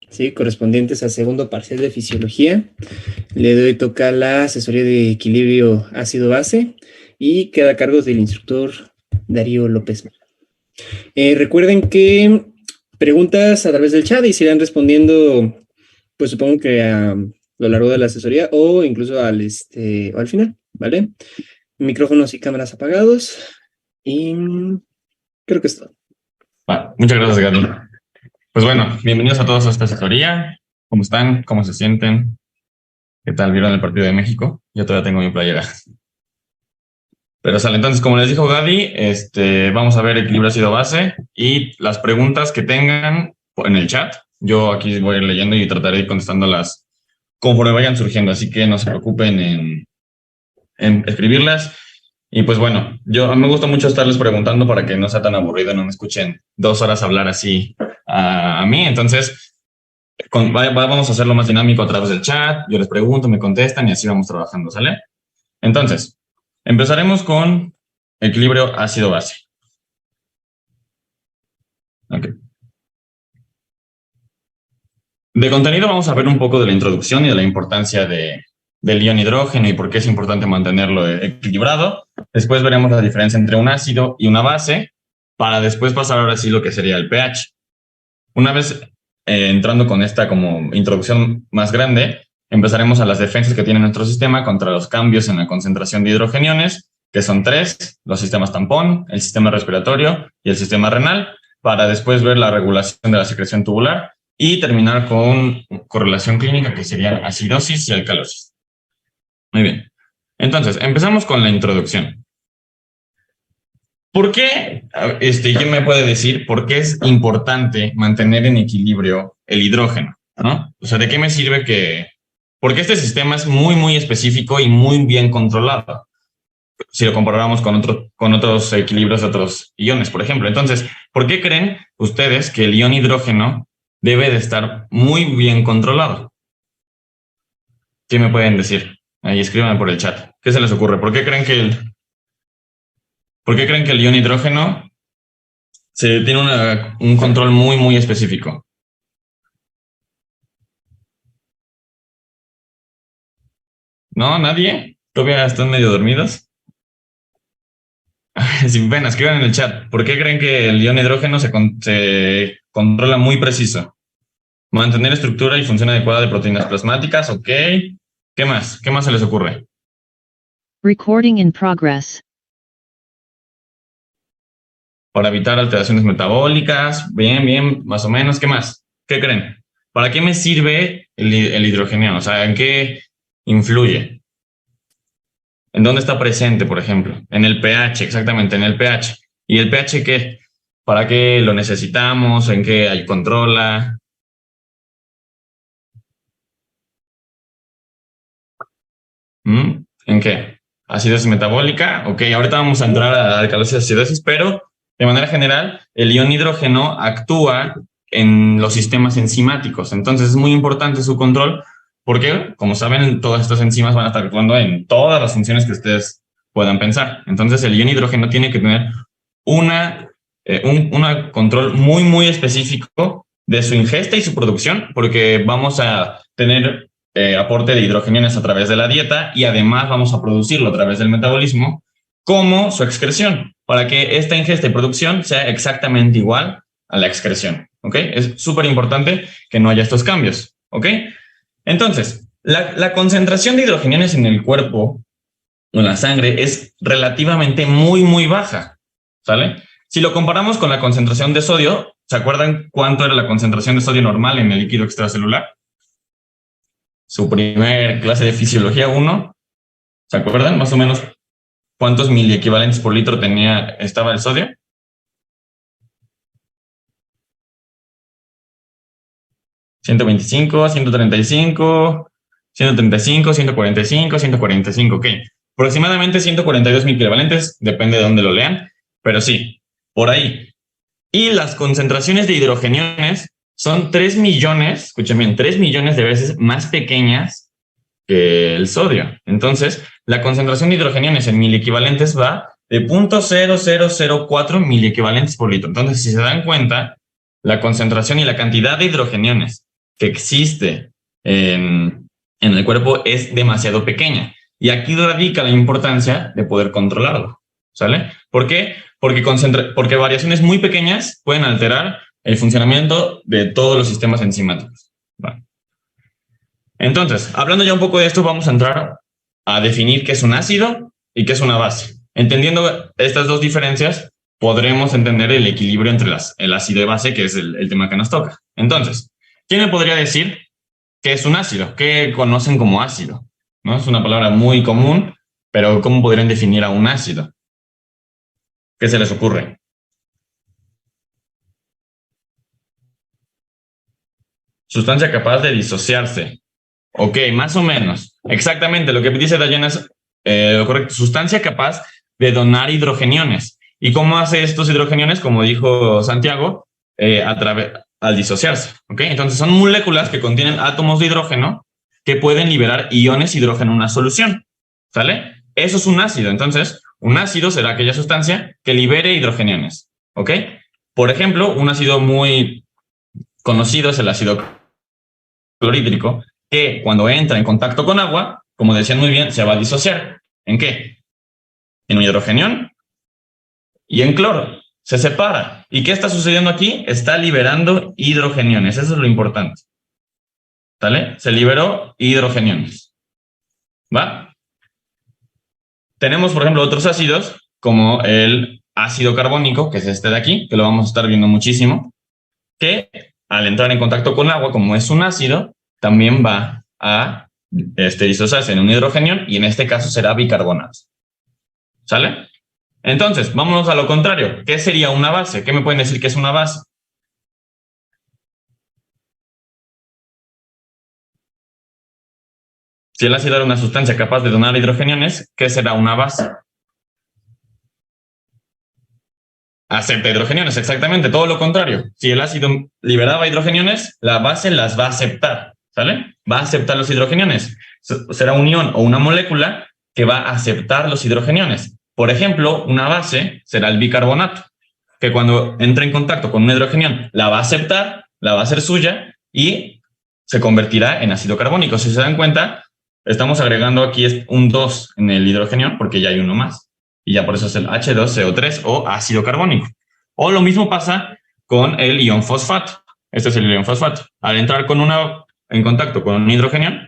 ¿sí? Correspondientes al segundo parcial de fisiología. Le doy toca la asesoría de equilibrio ácido-base y queda a cargo del instructor Darío López. Recuerden que preguntas a través del chat y se irán respondiendo, pues supongo que a lo largo de la asesoría o incluso o al final, ¿vale? Micrófonos y cámaras apagados y creo que es todo. Bueno, muchas gracias, Gaby. Pues bueno, bienvenidos a todos a esta asesoría. ¿Cómo están? ¿Cómo se sienten? ¿Qué tal? ¿Vieron el partido de México? Yo todavía tengo mi playera. Pero sale, entonces, como les dijo Gaby, vamos a ver equilibrio ácido-base y las preguntas que tengan en el chat. Yo aquí voy a ir leyendo y trataré de ir contestándolas conforme vayan surgiendo, así que no se preocupen en escribirlas. Y pues bueno, a mí me gusta mucho estarles preguntando para que no sea tan aburrido, no me escuchen 2 horas hablar así a mí. Entonces, vamos a hacerlo más dinámico a través del chat. Yo les pregunto, me contestan y así vamos trabajando, ¿sale? Entonces, empezaremos con equilibrio ácido-base. Okay. De contenido vamos a ver un poco de la introducción y de la importancia del ion hidrógeno y por qué es importante mantenerlo equilibrado. Después veremos la diferencia entre un ácido y una base, para después pasar ahora sí lo que sería el pH. Una vez entrando con esta como introducción más grande, empezaremos a las defensas que tiene nuestro sistema contra los cambios en la concentración de hidrogeniones, que son 3, los sistemas tampón, el sistema respiratorio y el sistema renal, para después ver la regulación de la secreción tubular y terminar con correlación clínica, que sería acidosis y alcalosis. Muy bien. Entonces, empezamos con la introducción. ¿Por qué? ¿Quién me puede decir por qué es importante mantener en equilibrio el hidrógeno? ¿No? O sea, ¿de qué me sirve porque este sistema es muy, muy específico y muy bien controlado? Si lo comparamos con otros equilibrios de otros iones, por ejemplo. Entonces, ¿por qué creen ustedes que el ion hidrógeno debe de estar muy bien controlado? ¿Qué me pueden decir? Ahí escríbanme por el chat. ¿Qué se les ocurre? ¿Por qué creen que el ion hidrógeno tiene un control muy, muy específico? ¿No? ¿Nadie? ¿Todavía están medio dormidos? Sin pena, escriban en el chat. ¿Por qué creen que el ion hidrógeno se controla muy preciso? Mantener estructura y función adecuada de proteínas plasmáticas, ok. ¿Qué más? ¿Qué más se les ocurre? Recording in progress. Para evitar alteraciones metabólicas, bien, bien, más o menos. ¿Qué más? ¿Qué creen? ¿Para qué me sirve el hidrógeno? O sea, ¿en qué influye? ¿En dónde está presente, por ejemplo? En el pH, exactamente, en el pH. ¿Y el pH qué? ¿Para qué lo necesitamos? ¿En qué controla? ¿En qué? Acidosis metabólica. Ok, ahorita vamos a entrar a alcalosis y acidosis, pero de manera general, el ion hidrógeno actúa en los sistemas enzimáticos. Entonces es muy importante su control porque, como saben, todas estas enzimas van a estar actuando en todas las funciones que ustedes puedan pensar. Entonces el ion hidrógeno tiene que tener un control muy, muy específico de su ingesta y su producción, porque vamos a tener aporte de hidrogeniones a través de la dieta y además vamos a producirlo a través del metabolismo, como su excreción, para que esta ingesta y producción sea exactamente igual a la excreción. ¿Ok? Es súper importante que no haya estos cambios. ¿Ok? Entonces, la concentración de hidrogeniones en el cuerpo o en la sangre es relativamente muy, muy baja. ¿Sale? Si lo comparamos con la concentración de sodio, ¿se acuerdan cuánto era la concentración de sodio normal en el líquido extracelular? Su primer clase de fisiología 1, ¿se acuerdan? Más o menos, ¿cuántos miliequivalentes por litro estaba el sodio? ¿125, 135, 135, 145, 145? Ok. Aproximadamente 142 miliequivalentes, depende de dónde lo lean, pero sí, por ahí. Y las concentraciones de hidrogeniones son 3 millones, escuchen bien, 3 millones de veces más pequeñas que el sodio. Entonces, la concentración de hidrogeniones en miliequivalentes va de 0.0004 miliequivalentes por litro. Entonces, si se dan cuenta, la concentración y la cantidad de hidrogeniones que existe en el cuerpo es demasiado pequeña. Y aquí radica la importancia de poder controlarlo, ¿sale? ¿Por qué? Porque variaciones muy pequeñas pueden alterar el funcionamiento de todos los sistemas enzimáticos. Vale. Entonces, hablando ya un poco de esto, vamos a entrar a definir qué es un ácido y qué es una base. Entendiendo estas dos diferencias, podremos entender el equilibrio entre el ácido y base, que es el tema que nos toca. Entonces, ¿quién me podría decir qué es un ácido? ¿Qué conocen como ácido? ¿No? Es una palabra muy común, pero ¿cómo podrían definir a un ácido? ¿Qué se les ocurre? Sustancia capaz de disociarse. Ok, más o menos. Exactamente, lo que dice Dayana es lo correcto. Sustancia capaz de donar hidrogeniones. ¿Y cómo hace estos hidrogeniones? Como dijo Santiago, al disociarse. ¿Ok? Entonces son moléculas que contienen átomos de hidrógeno que pueden liberar iones hidrógeno en una solución. ¿Sale? Eso es un ácido. Entonces, un ácido será aquella sustancia que libere hidrogeniones. ¿Ok? Por ejemplo, un ácido muy conocido es el ácido clorhídrico, que cuando entra en contacto con agua, como decían muy bien, se va a disociar. ¿En qué? En un hidrogenión y en cloro. Se separa. ¿Y qué está sucediendo aquí? Está liberando hidrogeniones. Eso es lo importante. ¿Vale? Se liberó hidrogeniones. ¿Va? Tenemos, por ejemplo, otros ácidos, como el ácido carbónico, que es este de aquí, que lo vamos a estar viendo muchísimo, que al entrar en contacto con agua, como es un ácido, también va a disociarse en un hidrogenión y en este caso será bicarbonato. ¿Sale? Entonces, vámonos a lo contrario. ¿Qué sería una base? ¿Qué me pueden decir que es una base? Si el ácido era una sustancia capaz de donar hidrogeniones, ¿qué será una base? Acepta hidrogeniones, exactamente, todo lo contrario. Si el ácido liberaba hidrogeniones, la base las va a aceptar, ¿sale? Va a aceptar los hidrogeniones. Será un ion o una molécula que va a aceptar los hidrogeniones. Por ejemplo, una base será el bicarbonato, que cuando entra en contacto con un hidrogenión, la va a aceptar, la va a hacer suya y se convertirá en ácido carbónico. Si se dan cuenta, estamos agregando aquí un 2 en el hidrogenión porque ya hay uno más. Y ya por eso es el H2CO3 o ácido carbónico. O lo mismo pasa con el ion fosfato. Este es el ion fosfato. Al entrar en contacto con un hidrogenión,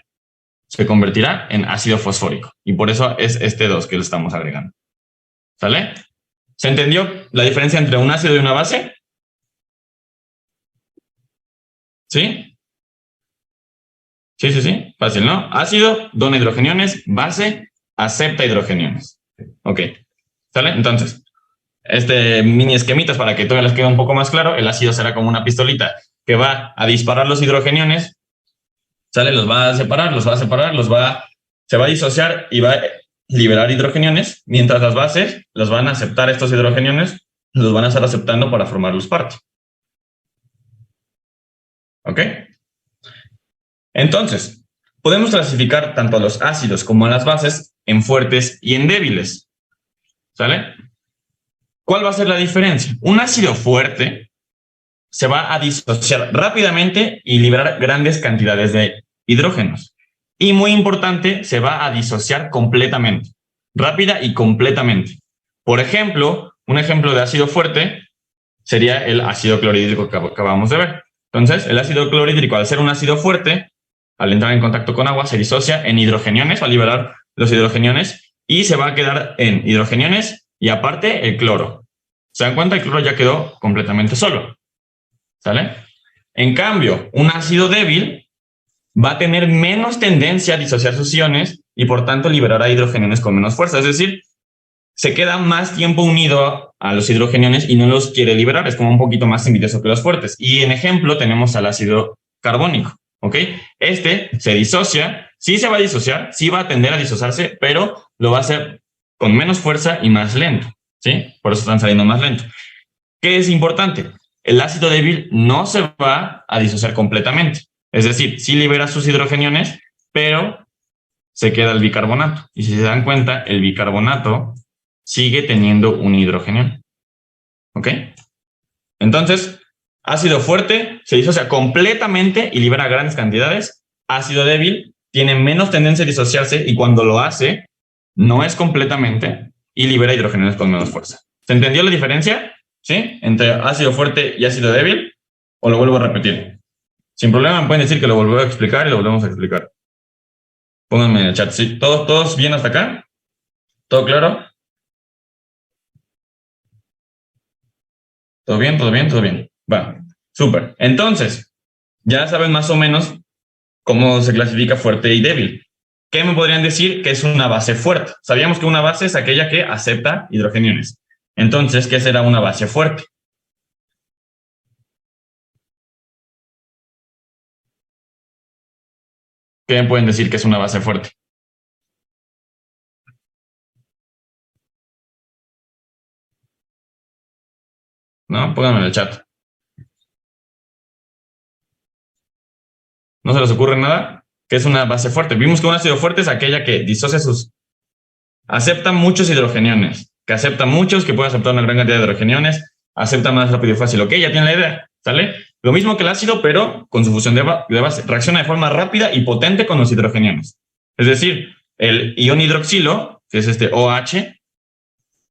se convertirá en ácido fosfórico. Y por eso es este 2 que le estamos agregando. ¿Sale? ¿Se entendió la diferencia entre un ácido y una base? ¿Sí? Sí. Fácil, ¿no? Ácido, dona hidrogeniones. Base, acepta hidrogeniones. Ok. ¿Sale? Entonces, mini esquemitas para que todavía les quede un poco más claro. El ácido será como una pistolita que va a disparar los hidrogeniones. ¿Sale? Los va a separar, se va a disociar y va a liberar hidrogeniones, mientras las bases los van a aceptar estos hidrogeniones, los van a estar aceptando para formar los partes. ¿Ok? Entonces, podemos clasificar tanto a los ácidos como a las bases en fuertes y en débiles. ¿Sale? ¿Cuál va a ser la diferencia? Un ácido fuerte se va a disociar rápidamente y liberar grandes cantidades de hidrógenos. Y muy importante, se va a disociar completamente, rápida y completamente. Por ejemplo, un ejemplo de ácido fuerte sería el ácido clorhídrico que acabamos de ver. Entonces, el ácido clorhídrico, al ser un ácido fuerte, al entrar en contacto con agua, se disocia en hidrogeniones, va a liberar los hidrogeniones y se va a quedar en hidrogeniones y aparte el cloro. ¿Se dan cuenta? El cloro ya quedó completamente solo. ¿Sale? En cambio, un ácido débil va a tener menos tendencia a disociar sus iones y por tanto liberará hidrogeniones con menos fuerza. Es decir, se queda más tiempo unido a los hidrogeniones y no los quiere liberar. Es como un poquito más envidioso que los fuertes. Y en ejemplo tenemos al ácido carbónico. ¿Ok? Este se disocia, sí se va a disociar, sí va a tender a disociarse, pero lo va a hacer con menos fuerza y más lento. ¿Sí? Por eso están saliendo más lento. ¿Qué es importante? El ácido débil no se va a disociar completamente. Es decir, sí libera sus hidrogeniones, pero se queda el bicarbonato. Y si se dan cuenta, el bicarbonato sigue teniendo un hidrogenión. ¿Ok? Entonces, Ácido fuerte se disocia completamente y libera grandes cantidades. Ácido débil tiene menos tendencia a disociarse y cuando lo hace, no es completamente y libera hidrogenados con menos fuerza. ¿Se entendió la diferencia? ¿Sí? Entre ácido fuerte y ácido débil. ¿O lo vuelvo a repetir? Sin problema me pueden decir que lo volvemos a explicar y lo volvemos a explicar. Pónganme en el chat. ¿Sí? ¿Todos bien hasta acá? ¿Todo claro? ¿Todo bien? ¿Todo bien? ¿Todo bien? Va, súper. Entonces, ya saben más o menos cómo se clasifica fuerte y débil. ¿Qué me podrían decir que es una base fuerte? Sabíamos que una base es aquella que acepta hidrogeniones. Entonces, ¿qué será una base fuerte? ¿Qué me pueden decir que es una base fuerte? ¿No? Pónganme en el chat. ¿No se les ocurre nada? ¿Qué es una base fuerte? Vimos que un ácido fuerte es aquella que disocia sus... acepta muchos hidrogeniones, que acepta muchos, que puede aceptar una gran cantidad de hidrogeniones, acepta más rápido y fácil. Ok, ya tienen la idea, ¿sale? Lo mismo que el ácido, pero con su fusión de base. Reacciona de forma rápida y potente con los hidrogeniones. Es decir, el ion hidroxilo, que es este OH,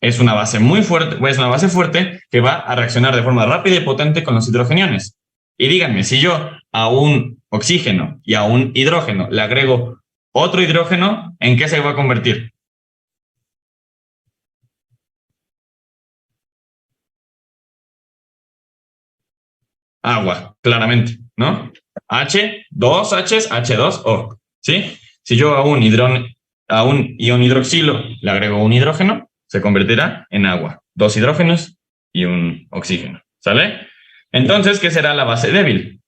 es una base muy fuerte, es una base fuerte que va a reaccionar de forma rápida y potente con los hidrogeniones. Y díganme, si yo a un oxígeno y a un hidrógeno le agrego otro hidrógeno, ¿en qué se va a convertir? Agua, claramente, ¿no? H, dos H's, H2O, ¿sí? Si yo a un ion hidroxilo le agrego un hidrógeno, se convertirá en agua. Dos hidrógenos y un oxígeno, ¿sale? Entonces, ¿qué será la base débil?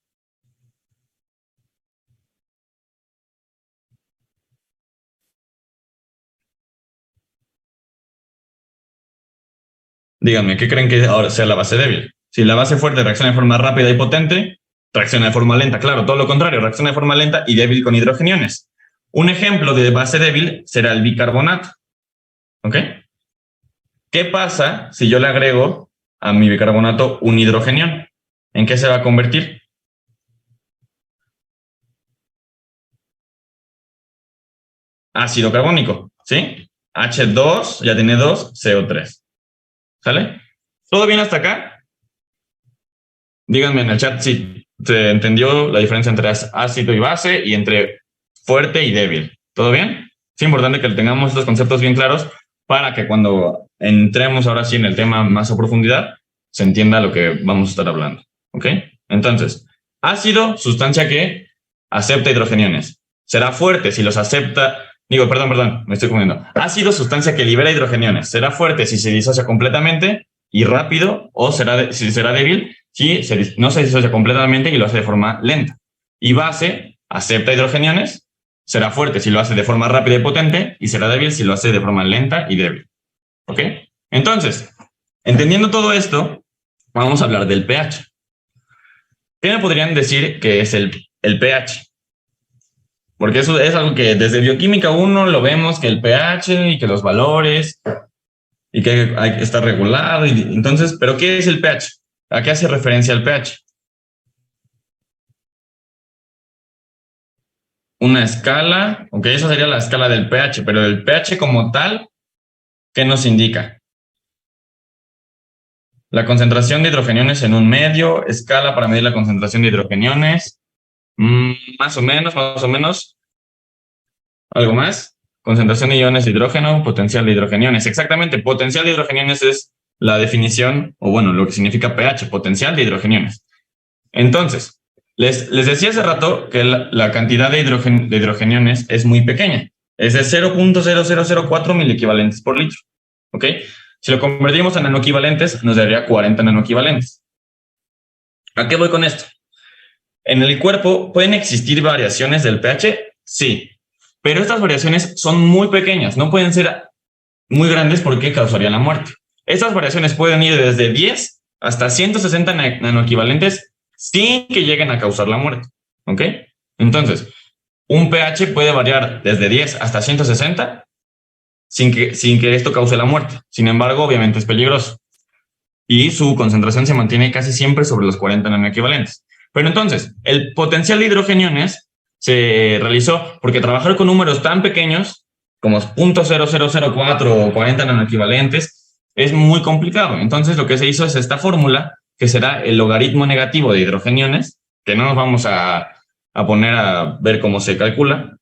Díganme, ¿qué creen que ahora sea la base débil? Si la base fuerte reacciona de forma rápida y potente, reacciona de forma lenta. Claro, todo lo contrario, reacciona de forma lenta y débil con hidrogeniones. Un ejemplo de base débil será el bicarbonato. ¿Ok? ¿Qué pasa si yo le agrego a mi bicarbonato un hidrogenión? ¿En qué se va a convertir? Ácido carbónico, ¿sí? H2, ya tiene 2, CO3. ¿Sale? ¿Todo bien hasta acá? Díganme en el chat si se entendió la diferencia entre ácido y base y entre fuerte y débil. ¿Todo bien? Es importante que tengamos estos conceptos bien claros para que cuando entremos ahora sí en el tema más a profundidad, se entienda lo que vamos a estar hablando. ¿Ok? Entonces, ácido, sustancia que acepta hidrogeniones. Será fuerte si los acepta... Perdón, me estoy confundiendo. Ácido, sustancia que libera hidrogeniones. Será fuerte si se disocia completamente y rápido, o si será débil si no se disocia completamente y lo hace de forma lenta. Y base, acepta hidrogeniones. Será fuerte si lo hace de forma rápida y potente, y será débil si lo hace de forma lenta y débil. ¿Ok? Entonces, entendiendo todo esto, vamos a hablar del pH. ¿Qué me podrían decir que es el pH? Porque eso es algo que desde bioquímica 1 lo vemos, que el pH y que los valores, y que hay que estar regulado. Entonces, ¿pero qué es el pH? ¿A qué hace referencia el pH? Una escala, ok, esa sería la escala del pH, pero el pH como tal, ¿qué nos indica? La concentración de hidrogeniones en un medio, escala para medir la concentración de hidrogeniones, más o menos. ¿Algo más? Concentración de iones de hidrógeno, potencial de hidrogeniones. Exactamente, potencial de hidrogeniones es la definición, o bueno, lo que significa pH, potencial de hidrogeniones. Entonces, les decía hace rato que la cantidad de hidrogeniones es muy pequeña. Es de 0.0004 miliequivalentes por litro. ¿Ok? Si lo convertimos a nanoequivalentes, nos daría 40 nanoequivalentes. ¿A qué voy con esto? ¿En el cuerpo pueden existir variaciones del pH? Sí, pero estas variaciones son muy pequeñas, no pueden ser muy grandes porque causarían la muerte. Estas variaciones pueden ir desde 10 hasta 160 nanoequivalentes sin que lleguen a causar la muerte. ¿Ok? Entonces, un pH puede variar desde 10 hasta 160 sin que esto cause la muerte. Sin embargo, obviamente es peligroso. y su concentración se mantiene casi siempre sobre los 40 nanoequivalentes. Pero entonces, el potencial de hidrogeniones se realizó porque trabajar con números tan pequeños como 0.0004 o 40 nanoequivalentes es muy complicado. Entonces, lo que se hizo es esta fórmula, que será el logaritmo negativo de hidrogeniones, que no nos vamos a poner a ver cómo se calcula.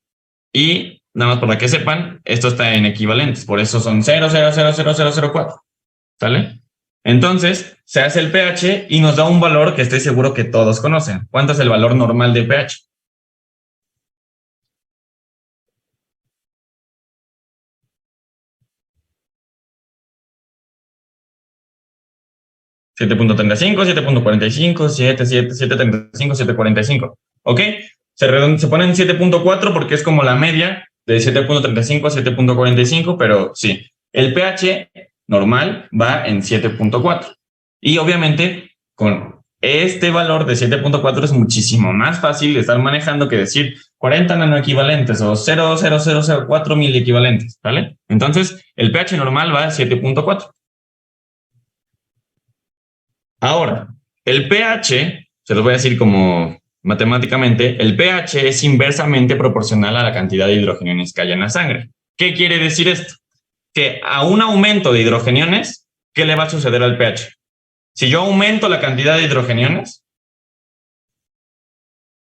Y nada más para que sepan, esto está en equivalentes, por eso son 0.000004. ¿Sale? Entonces, se hace el pH y nos da un valor que estoy seguro que todos conocen. ¿Cuánto es el valor normal de pH? ¿7.35, 7.45, 7.35, 7.45? ¿Ok? Se ponen 7.4 porque es como la media de 7.35 a 7.45, pero sí, el pH normal va en 7.4. Y obviamente, con este valor de 7.4 es muchísimo más fácil de estar manejando que decir 40 nanoequivalentes o 0.0004 mil equivalentes, ¿vale? Entonces, el pH normal va a 7.4. Ahora, el pH, se los voy a decir como matemáticamente, el pH es inversamente proporcional a la cantidad de hidrogeniones que hay en la sangre. ¿Qué quiere decir esto? Que a un aumento de hidrogeniones, ¿qué le va a suceder al pH? Si yo aumento la cantidad de hidrogeniones,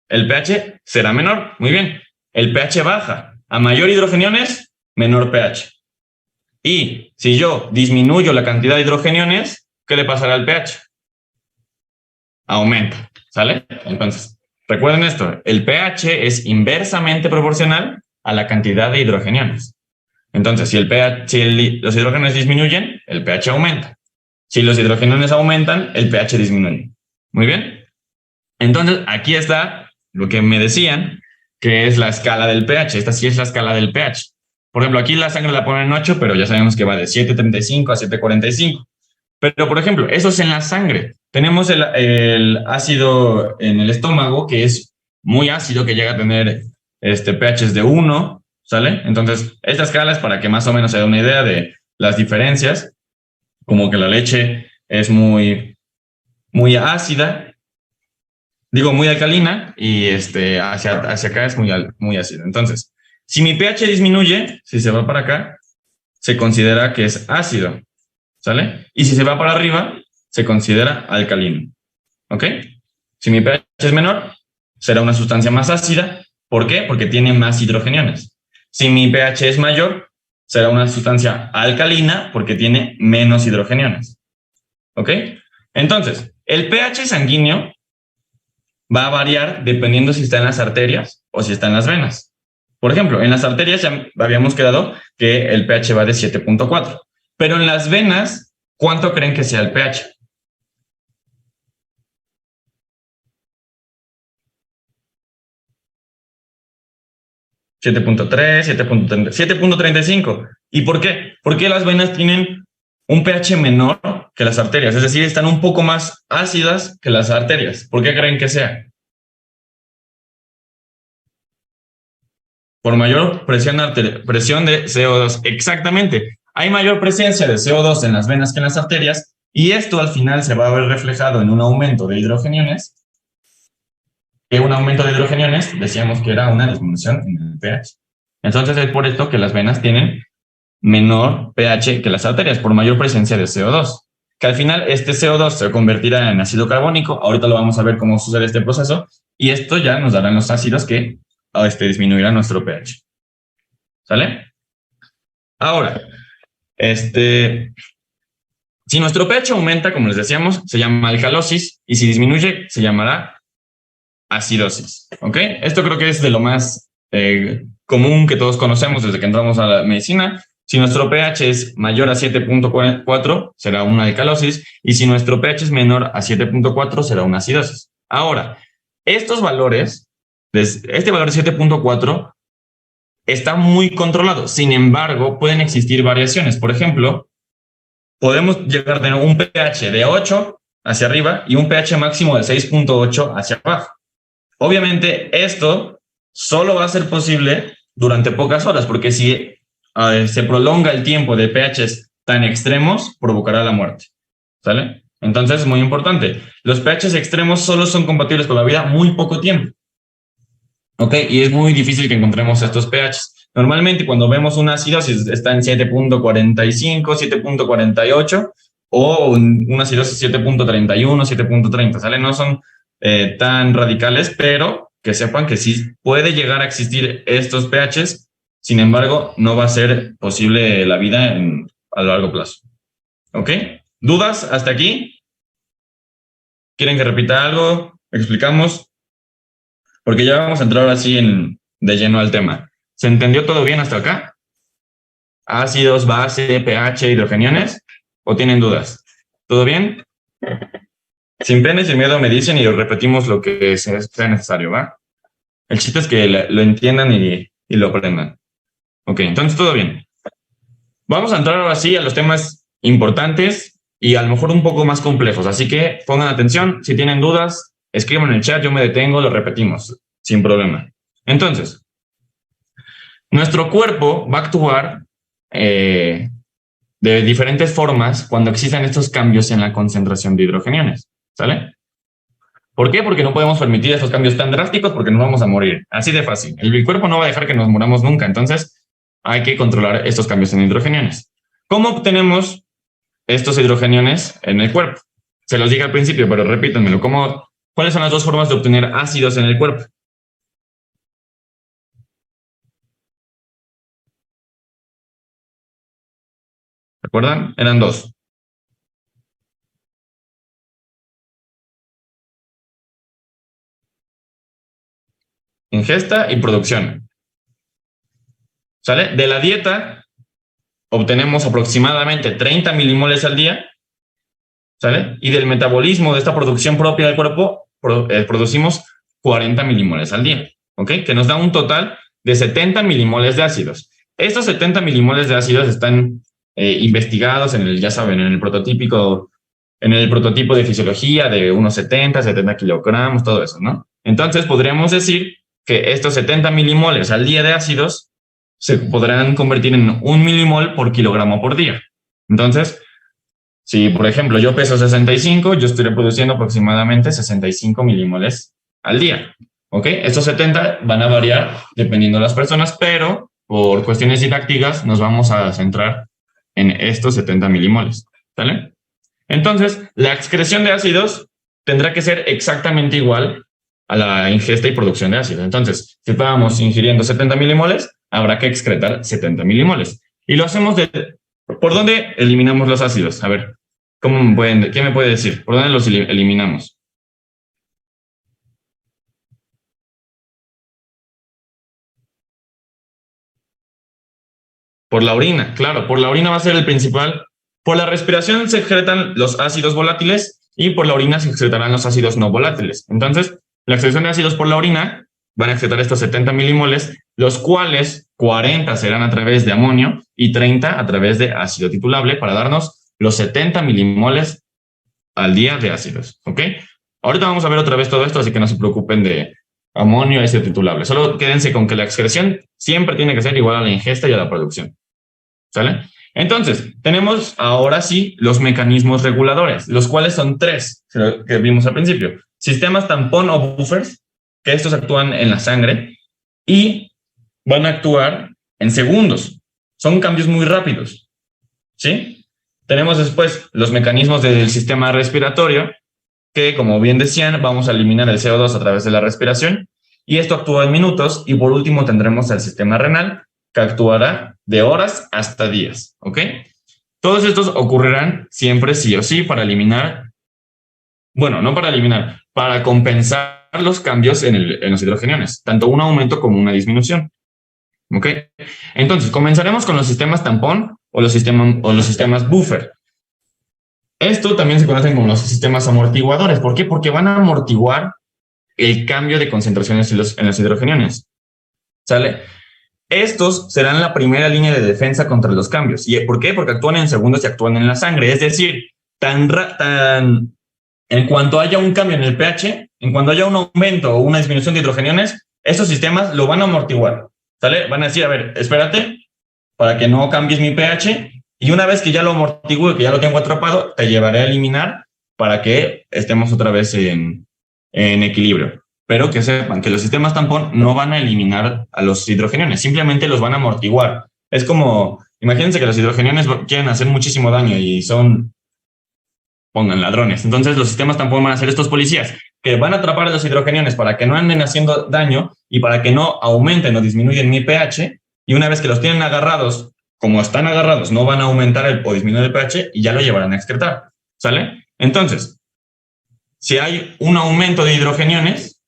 el pH será menor. Muy bien. El pH baja. A mayor hidrogeniones, menor pH. Y si yo disminuyo la cantidad de hidrogeniones, ¿qué le pasará al pH? Aumenta. ¿Sale? Entonces, recuerden esto. El pH es inversamente proporcional a la cantidad de hidrogeniones. Entonces, si los hidrógenos disminuyen, el pH aumenta. Si los hidrogeniones aumentan, el pH disminuye. Muy bien. Entonces, aquí está lo que me decían, que es la escala del pH. Esta sí es la escala del pH. Por ejemplo, aquí la sangre la ponen en 8, pero ya sabemos que va de 7.35 a 7.45. Pero, por ejemplo, eso es en la sangre. Tenemos el ácido en el estómago, que es muy ácido, que llega a tener pHs de 1, ¿sale? Entonces, esta escala es para que más o menos se dé una idea de las diferencias, como que la leche es muy ácida, digo, muy alcalina, y hacia acá es muy ácido. Entonces, si mi pH disminuye, si se va para acá, se considera que es ácido, ¿sale? Y si se va para arriba, se considera alcalino, ¿ok? Si mi pH es menor, será una sustancia más ácida. ¿Por qué? Porque tiene más hidrogeniones. Si mi pH es mayor, será una sustancia alcalina porque tiene menos hidrogeniones, ¿ok? Entonces, el pH sanguíneo va a variar dependiendo si está en las arterias o si está en las venas. Por ejemplo, en las arterias ya habíamos quedado que el pH va de 7.4, pero en las venas, ¿cuánto creen que sea el pH? ¿7.3, 7.35? ¿Y por qué? Porque las venas tienen un pH menor que las arterias, es decir, están un poco más ácidas que las arterias. ¿Por qué creen que sea? Por mayor presión de CO2. Exactamente. Hay mayor presencia de CO2 en las venas que en las arterias, y esto al final se va a ver reflejado en un aumento de hidrogeniones. Que un aumento de hidrogeniones decíamos que era una disminución en el pH. Entonces es por esto que las venas tienen menor pH que las arterias, por mayor presencia de CO2. Que al final este CO2 se convertirá en ácido carbónico. Ahorita lo vamos a ver cómo sucede este proceso, y esto ya nos dará los ácidos que disminuirá nuestro pH. ¿Sale? Ahora, si nuestro pH aumenta, como les decíamos, se llama alcalosis, y si disminuye, se llamará acidosis. ¿Ok? Esto creo que es de lo más común que todos conocemos desde que entramos a la medicina. Si nuestro pH es mayor a 7.4, será una alcalosis, y si nuestro pH es menor a 7.4, será una acidosis. Ahora, estos valores, este valor de 7.4 está muy controlado. Sin embargo, pueden existir variaciones. Por ejemplo, podemos llegar a tener un pH de 8 hacia arriba y un pH máximo de 6.8 hacia abajo. Obviamente, esto solo va a ser posible durante pocas horas, porque si se prolonga el tiempo de pHs tan extremos, provocará la muerte. ¿Sale? Entonces, es muy importante. Los pHs extremos solo son compatibles con la vida muy poco tiempo. ¿Ok? Y es muy difícil que encontremos estos pHs. Normalmente, cuando vemos una acidosis, está en 7.45, 7.48 o una acidosis 7.31, 7.30, ¿sale? No son tan radicales, pero que sepan que sí puede llegar a existir estos pHs. Sin embargo, no va a ser posible la vida a largo plazo. ¿Ok? ¿Dudas hasta aquí? ¿Quieren que repita algo? ¿Explicamos? Porque ya vamos a entrar así de lleno al tema. ¿Se entendió todo bien hasta acá? Ácidos, base, pH, hidrogeniones. ¿O tienen dudas? ¿Todo bien? Sin pena y sin miedo me dicen y repetimos lo que sea necesario, ¿va? El chiste es que lo entiendan y lo aprendan. Ok, entonces todo bien. Vamos a entrar ahora sí a los temas importantes y a lo mejor un poco más complejos. Así que pongan atención. Si tienen dudas, escriban en el chat, yo me detengo, lo repetimos, sin problema. Entonces, nuestro cuerpo va a actuar de diferentes formas cuando existan estos cambios en la concentración de hidrogeniones, ¿sale? ¿Por qué? Porque no podemos permitir estos cambios tan drásticos porque nos vamos a morir. Así de fácil. El cuerpo no va a dejar que nos muramos nunca. Entonces, hay que controlar estos cambios en hidrogeniones. ¿Cómo obtenemos estos hidrogeniones en el cuerpo? Se los dije al principio, pero repítanmelo. ¿Cuáles son las dos formas de obtener ácidos en el cuerpo? ¿Recuerdan? Eran dos. Ingesta y producción. ¿Sale? De la dieta obtenemos aproximadamente 30 milimoles al día, ¿sale? Y del metabolismo de esta producción propia del cuerpo producimos 40 milimoles al día, ¿ok? Que nos da un total de 70 milimoles de ácidos. Estos 70 milimoles de ácidos están investigados ya saben, en el prototipo de fisiología de unos 70 kilogramos, todo eso, ¿no? Entonces podríamos decir que estos 70 milimoles al día de ácidos se podrán convertir en 1 milimol por kilogramo por día. Entonces, si por ejemplo yo peso 65, yo estaré produciendo aproximadamente 65 milimoles al día. ¿Ok? Estos 70 van a variar dependiendo de las personas, pero por cuestiones didácticas nos vamos a centrar en estos 70 milimoles. ¿Sale? Entonces, la excreción de ácidos tendrá que ser exactamente igual a la ingesta y producción de ácidos. Entonces, si estábamos ingiriendo 70 milimoles, habrá que excretar 70 milimoles. Y lo hacemos ¿por dónde eliminamos los ácidos? A ver, ¿qué me puede decir? ¿Por dónde los eliminamos? Por la orina, claro, por la orina va a ser el principal. Por la respiración se excretan los ácidos volátiles y por la orina se excretarán los ácidos no volátiles. Entonces, la excreción de ácidos por la orina van a excretar estos 70 milimoles, los cuales 40 serán a través de amonio y 30 a través de ácido titulable para darnos los 70 milimoles al día de ácidos, ¿ok? Ahorita vamos a ver otra vez todo esto, así que no se preocupen de amonio y ácido titulable. Solo quédense con que la excreción siempre tiene que ser igual a la ingesta y a la producción, ¿sale? Entonces, tenemos ahora sí los mecanismos reguladores, los cuales son tres, que vimos al principio. Sistemas tampón o buffers, que estos actúan en la sangre y van a actuar en segundos. Son cambios muy rápidos, ¿sí? Tenemos después los mecanismos del sistema respiratorio, que como bien decían, vamos a eliminar el CO2 a través de la respiración, y esto actúa en minutos, y por último tendremos el sistema renal, que actuará de horas hasta días, ¿ok? Todos estos ocurrirán siempre sí o sí para eliminar, bueno, no para eliminar, para compensar los cambios en los hidrogeniones, tanto un aumento como una disminución, ¿ok? Entonces, comenzaremos con los sistemas tampón o los sistemas buffer. Esto también se conocen como los sistemas amortiguadores. ¿Por qué? Porque van a amortiguar el cambio de concentraciones en los hidrogeniones, ¿sale? Estos serán la primera línea de defensa contra los cambios. ¿Y por qué? Porque actúan en segundos y actúan en la sangre. Es decir, en cuanto haya un cambio en el pH, en cuanto haya un aumento o una disminución de hidrogeniones, estos sistemas lo van a amortiguar, ¿sale? Van a decir, a ver, espérate para que no cambies mi pH, y una vez que ya lo amortigüe, que ya lo tengo atrapado, te llevaré a eliminar para que estemos otra vez en equilibrio. Pero que sepan que los sistemas tampón no van a eliminar a los hidrogeniones, simplemente los van a amortiguar. Es como, imagínense que los hidrogeniones quieren hacer muchísimo daño y pongan ladrones. Entonces los sistemas tampón van a ser estos policías que van a atrapar a los hidrogeniones para que no anden haciendo daño y para que no aumenten o disminuyan mi pH. Y una vez que los tienen agarrados, como están agarrados, no van a aumentar o disminuir el pH y ya lo llevarán a excretar. ¿Sale? Entonces, si hay un aumento de hidrogeniones,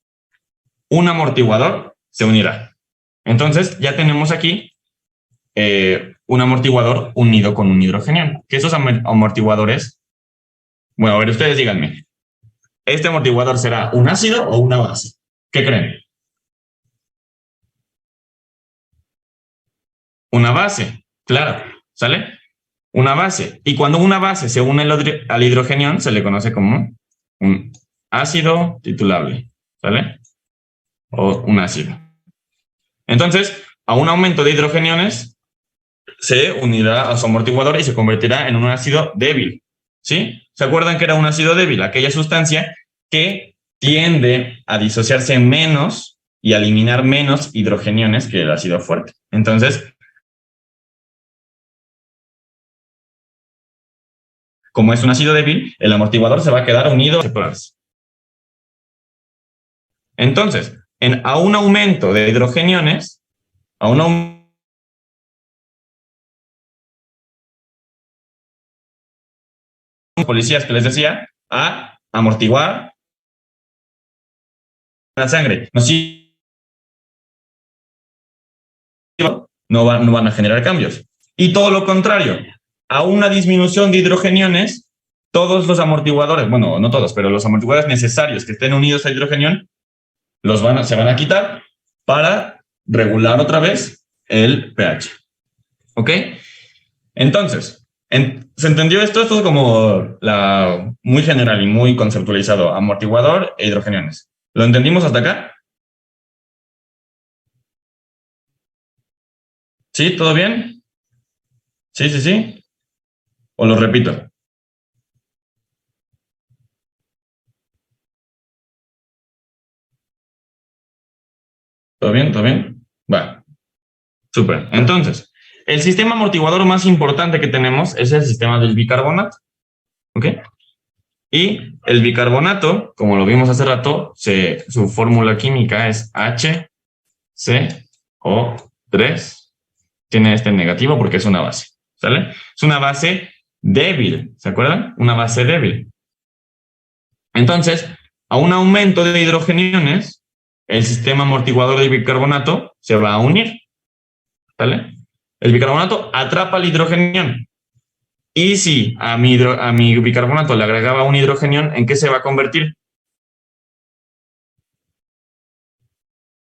un amortiguador se unirá. Entonces, ya tenemos aquí un amortiguador unido con un hidrogenión. Que esos amortiguadores, bueno, a ver, ustedes díganme, ¿este amortiguador será un ácido o una base? ¿Qué creen? Una base, claro, ¿sale? Una base. Y cuando una base se une al hidrogenión, se le conoce como un ácido titulable, ¿sale? O un ácido. Entonces, a un aumento de hidrogeniones, se unirá a su amortiguador y se convertirá en un ácido débil, ¿sí? ¿Se acuerdan que era un ácido débil? Aquella sustancia que tiende a disociarse menos y a eliminar menos hidrogeniones que el ácido fuerte. Entonces, como es un ácido débil, el amortiguador se va a quedar unido a separarse. Entonces, a un aumento de hidrogeniones, a un aumento de policías que les decía, a amortiguar la sangre. No van a generar cambios. Y todo lo contrario, a una disminución de hidrogeniones, todos los amortiguadores, bueno, no todos, pero los amortiguadores necesarios que estén unidos a hidrogenión, se van a quitar para regular otra vez el pH. ¿Ok? Entonces, ¿se entendió esto? Esto es como muy general y muy conceptualizado, amortiguador e hidrogeniones. ¿Lo entendimos hasta acá? ¿Sí? ¿Todo bien? Sí, sí, sí. ¿O lo repito? ¿Todo bien? ¿Todo bien? Va. Súper. Entonces, el sistema amortiguador más importante que tenemos es el sistema del bicarbonato. ¿Ok? Y el bicarbonato, como lo vimos hace rato, su fórmula química es HCO3. Tiene este negativo porque es una base. ¿Sale? Es una base débil. ¿Se acuerdan? Una base débil. Entonces, a un aumento de hidrogeniones, el sistema amortiguador del bicarbonato se va a unir. ¿Sale? El bicarbonato atrapa el hidrogenión. Y si a mi bicarbonato le agregaba un hidrogenión, ¿en qué se va a convertir?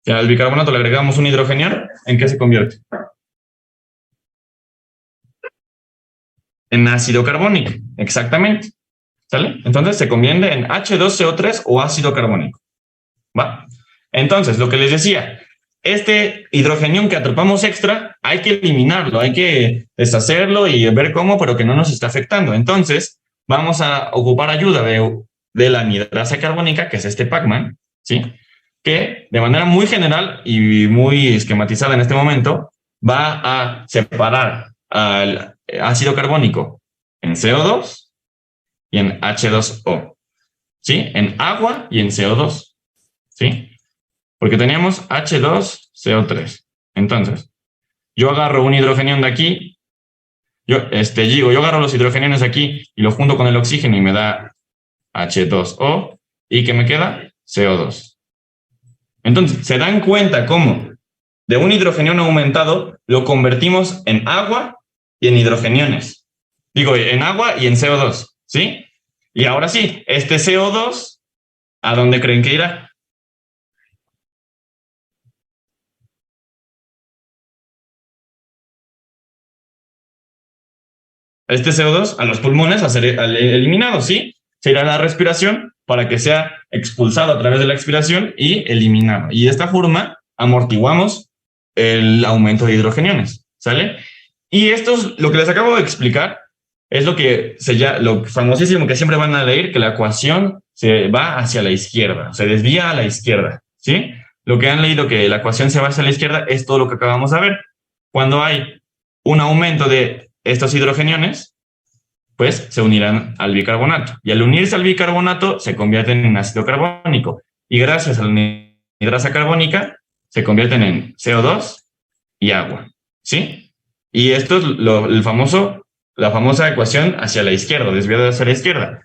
Si al bicarbonato le agregamos un hidrogenión, ¿en qué se convierte? En ácido carbónico, exactamente. ¿Sale? Entonces se convierte en H2CO3 o ácido carbónico. ¿Va? Entonces, lo que les decía, este hidrogenión que atrapamos extra, hay que eliminarlo, hay que deshacerlo y ver cómo, pero que no nos está afectando. Entonces, vamos a ocupar ayuda de la anidrasa carbónica, que es este Pacman, ¿sí? Que de manera muy general y muy esquematizada en este momento, va a separar al ácido carbónico en CO2 y en H2O, ¿sí? En agua y en CO2, ¿sí? Porque teníamos H2CO3. Entonces, yo agarro un hidrogenión de aquí, yo agarro los hidrogeniones de aquí y lo junto con el oxígeno y me da H2O, y ¿qué me queda? CO2. Entonces, ¿se dan cuenta cómo de un hidrogenión aumentado lo convertimos en agua y en hidrogeniones? Digo, en agua y en CO2, ¿sí? Y ahora sí, este CO2, ¿a dónde creen que irá? Este CO2 a los pulmones a ser eliminado, ¿sí? Se irá a la respiración para que sea expulsado a través de la expiración y eliminado. Y de esta forma amortiguamos el aumento de hidrogeniones, ¿sale? Y esto es lo que les acabo de explicar, es lo famosísimo que siempre van a leer, que la ecuación se va hacia la izquierda, se desvía a la izquierda, ¿sí? Lo que han leído que la ecuación se va hacia la izquierda es todo lo que acabamos de ver. Cuando hay un aumento de estos hidrogeniones, pues se unirán al bicarbonato. Y al unirse al bicarbonato, se convierten en ácido carbónico. Y gracias a la anhidrasa carbónica, se convierten en CO2 y agua, ¿sí? Y esto es la famosa ecuación hacia la izquierda, desviada hacia la izquierda.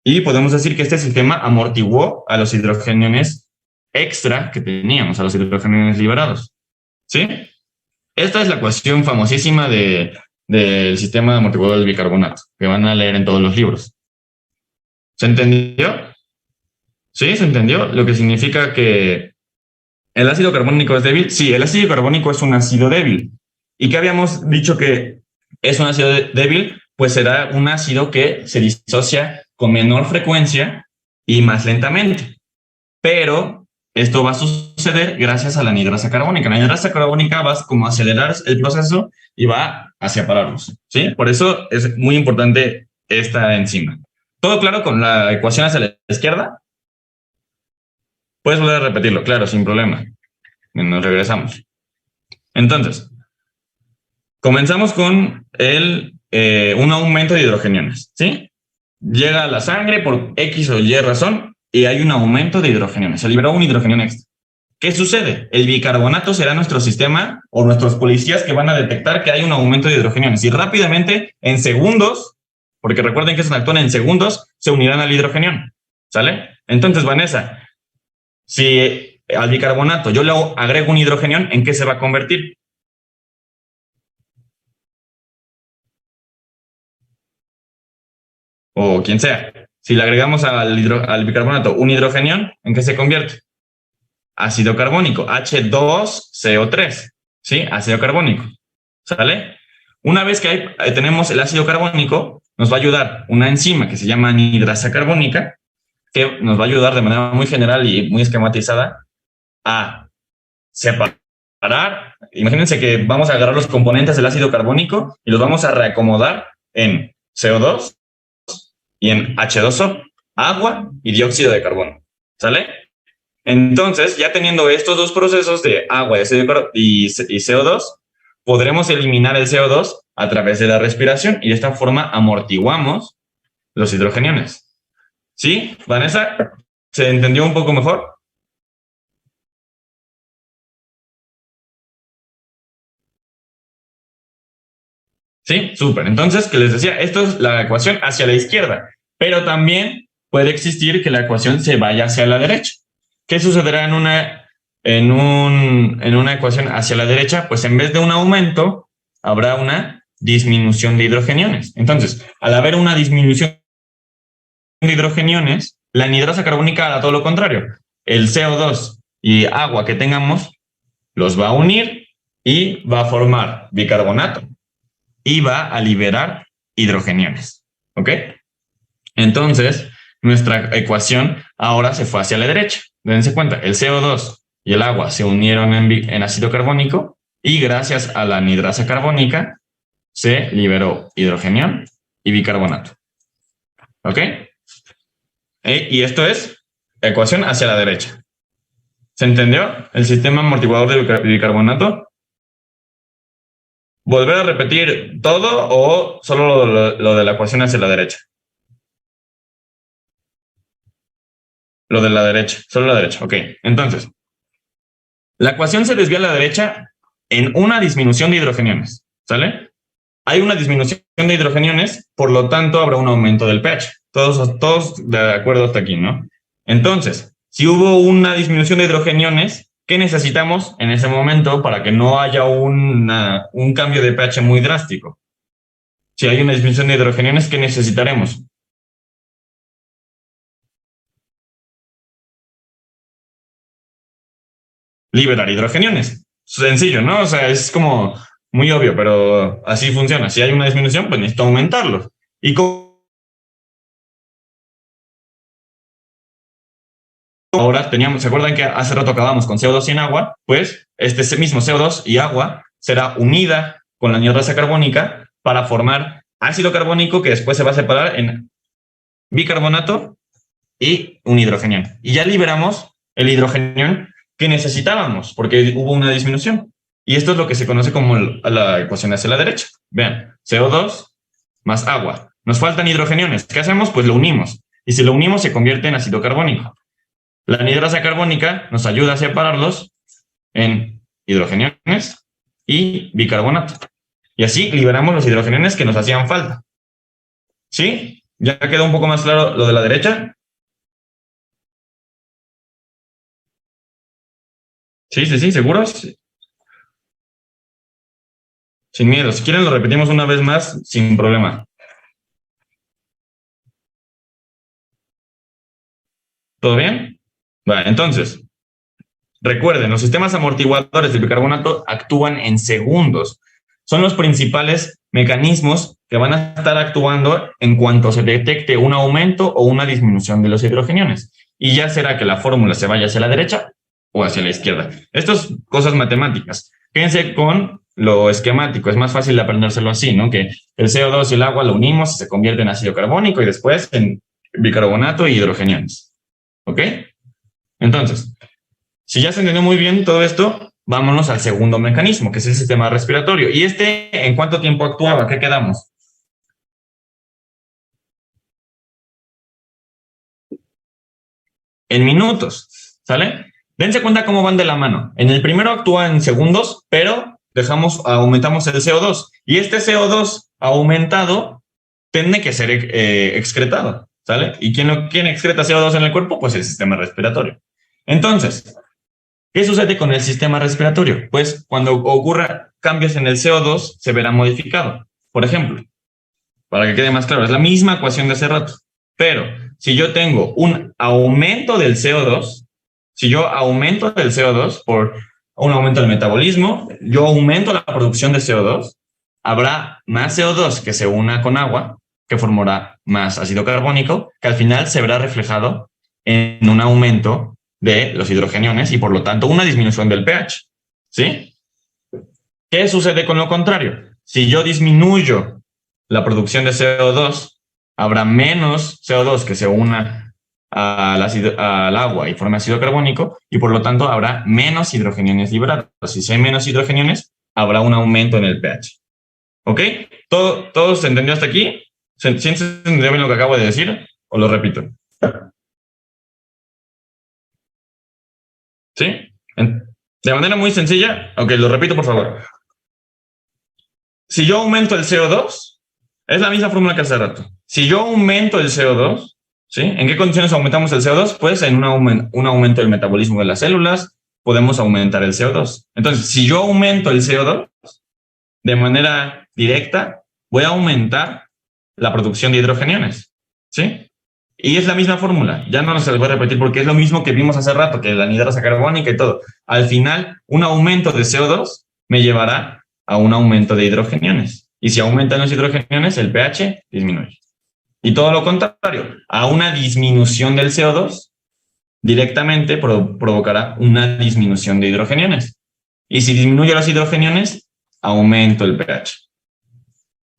Y podemos decir que este sistema amortiguó a los hidrogeniones extra que teníamos, a los hidrogeniones liberados, ¿sí? Esta es la ecuación famosísima del sistema amortiguador del bicarbonato, que van a leer en todos los libros. ¿Se entendió? ¿Sí? ¿Se entendió? Lo que significa que el ácido carbónico es débil. Sí, el ácido carbónico es un ácido débil. ¿Y qué habíamos dicho que es un ácido débil? Pues será un ácido que se disocia con menor frecuencia y más lentamente. Pero esto va a suceder gracias a la anhidrasa carbónica. La anhidrasa carbónica va como a acelerar el proceso y va a separarlos, ¿sí? Por eso es muy importante esta enzima. ¿Todo claro con la ecuación hacia la izquierda? Puedes volver a repetirlo, claro, sin problema. Nos regresamos. Entonces, comenzamos con un aumento de hidrogeniones, ¿sí? Llega a la sangre por X o Y razón y hay un aumento de hidrogeniones. Se liberó un hidrogenión extra. ¿Qué sucede? El bicarbonato será nuestro sistema o nuestros policías que van a detectar que hay un aumento de hidrogeniones y rápidamente, en segundos, porque recuerden que actúan en segundos, se unirán al hidrogenión, ¿sale? Entonces, Vanessa, si al bicarbonato yo le agrego un hidrogenión, ¿en qué se va a convertir? O quien sea. Si le agregamos al bicarbonato un hidrogenión, ¿en qué se convierte? Ácido carbónico, H2CO3, ¿sí? Ácido carbónico, ¿sale? Una vez que tenemos el ácido carbónico, nos va a ayudar una enzima que se llama anhidrasa carbónica, que nos va a ayudar de manera muy general y muy esquematizada a separar. Imagínense que vamos a agarrar los componentes del ácido carbónico y los vamos a reacomodar en CO2 y en H2O, agua y dióxido de carbono, ¿sale? Entonces, ya teniendo estos dos procesos de agua y CO2, podremos eliminar el CO2 a través de la respiración y de esta forma amortiguamos los hidrogeniones. ¿Sí, Vanessa? ¿Se entendió un poco mejor? Sí, súper. Entonces, que les decía, esto es la ecuación hacia la izquierda, pero también puede existir que la ecuación se vaya hacia la derecha. ¿Qué sucederá en una ecuación hacia la derecha? Pues en vez de un aumento, habrá una disminución de hidrogeniones. Entonces, al haber una disminución de hidrogeniones, la anhidrasa carbónica hará todo lo contrario. El CO2 y agua que tengamos los va a unir y va a formar bicarbonato y va a liberar hidrogeniones. ¿Ok? Entonces, nuestra ecuación ahora se fue hacia la derecha. Dense cuenta, el CO2 y el agua se unieron en ácido carbónico y gracias a la anhidrasa carbónica se liberó hidrogenión y bicarbonato. ¿Ok? Y esto es ecuación hacia la derecha. ¿Se entendió? El sistema amortiguador de bicarbonato. ¿Volver a repetir todo o solo lo de la ecuación hacia la derecha? Lo de la derecha, solo la derecha. Ok, entonces, la ecuación se desvía a la derecha en una disminución de hidrogeniones, ¿sale? Hay una disminución de hidrogeniones, por lo tanto habrá un aumento del pH. Todos de acuerdo hasta aquí, ¿no? Entonces, si hubo una disminución de hidrogeniones, ¿qué necesitamos en ese momento para que no haya un cambio de pH muy drástico? Si hay una disminución de hidrogeniones, ¿qué necesitaremos? Liberar hidrogeniones. Sencillo, ¿no? O sea, es como muy obvio, pero así funciona. Si hay una disminución, pues necesito aumentarlo. Y ahora ¿se acuerdan que hace rato acabamos con CO2 y en agua? Pues este mismo CO2 y agua será unida con la anhidrasa carbónica para formar ácido carbónico que después se va a separar en bicarbonato y un hidrogenión. Y ya liberamos el hidrogenión que necesitábamos porque hubo una disminución. Y esto es lo que se conoce como la ecuación hacia la derecha. Vean, CO2 más agua. Nos faltan hidrogeniones. ¿Qué hacemos? Pues lo unimos. Y si lo unimos se convierte en ácido carbónico. La anhidrasa carbónica nos ayuda a separarlos en hidrogeniones y bicarbonato. Y así liberamos los hidrogeniones que nos hacían falta. ¿Sí? ¿Ya quedó un poco más claro lo de la derecha? Sí, ¿seguros? Sin miedo. Si quieren lo repetimos una vez más, sin problema. ¿Todo bien? Vale, entonces, recuerden, los sistemas amortiguadores de bicarbonato actúan en segundos. Son los principales mecanismos que van a estar actuando en cuanto se detecte un aumento o una disminución de los hidrogeniones. Y ya será que la fórmula se vaya hacia la derecha o hacia la izquierda. Esto es cosas matemáticas. Quédense con lo esquemático, es más fácil aprendérselo así, ¿no? Que el CO2 y el agua lo unimos, se convierte en ácido carbónico y después en bicarbonato y hidrogeniones. ¿Ok? Entonces, si ya se entendió muy bien todo esto, vámonos al segundo mecanismo, que es el sistema respiratorio. ¿Y en cuánto tiempo actuaba? ¿Qué quedamos? En minutos, ¿sale? Dense cuenta cómo van de la mano. En el primero actúa en segundos, pero aumentamos el CO2. Y este CO2 aumentado tiene que ser excretado, ¿sale? ¿Y quién excreta CO2 en el cuerpo? Pues el sistema respiratorio. Entonces, ¿qué sucede con el sistema respiratorio? Pues cuando ocurra cambios en el CO2, se verá modificado. Por ejemplo, para que quede más claro, es la misma ecuación de hace rato. Pero si yo tengo un aumento del CO2, si yo aumento del CO2 por un aumento del metabolismo, yo aumento la producción de CO2, habrá más CO2 que se una con agua, que formará más ácido carbónico, que al final se verá reflejado en un aumento de los hidrogeniones y por lo tanto una disminución del pH. ¿Sí? ¿Qué sucede con lo contrario? Si yo disminuyo la producción de CO2, habrá menos CO2 que se una al agua y forme ácido carbónico y por lo tanto habrá menos hidrogeniones liberados. Si hay menos hidrogeniones, habrá un aumento en el pH. ¿Ok? ¿Todo se entendió hasta aquí? ¿Se entendió bien lo que acabo de decir? ¿O lo repito? ¿Sí? De manera muy sencilla, ok, lo repito por favor. Si yo aumento el CO2, es la misma fórmula que hace rato. Si yo aumento el CO2, ¿sí? ¿En qué condiciones aumentamos el CO2? Pues en un aumento del metabolismo de las células, podemos aumentar el CO2. Entonces, si yo aumento el CO2 de manera directa, voy a aumentar la producción de hidrogeniones, ¿sí? Y es la misma fórmula, ya no se les voy a repetir porque es lo mismo que vimos hace rato, que la anhidrasa carbónica y todo. Al final, un aumento de CO2 me llevará a un aumento de hidrogeniones. Y si aumentan los hidrogeniones, el pH disminuye. Y todo lo contrario, a una disminución del CO2, directamente provocará una disminución de hidrogeniones. Y si disminuye los hidrogeniones, aumento el pH.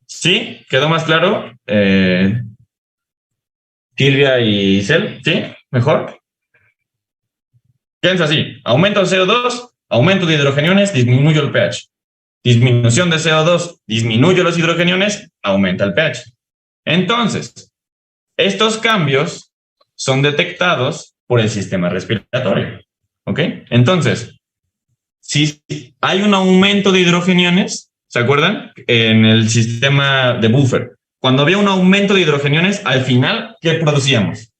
¿Sí? ¿Quedó más claro? Silvia y Cel, ¿sí? ¿Mejor? Quédense así. Aumento el CO2, aumento de hidrogeniones, disminuyo el pH. Disminución de CO2, disminuyo los hidrogeniones, aumenta el pH. Entonces, estos cambios son detectados por el sistema respiratorio. ¿Ok? Entonces, si hay un aumento de hidrogeniones, ¿se acuerdan? En el sistema de buffer. Cuando había un aumento de hidrogeniones, al final, ¿qué producíamos?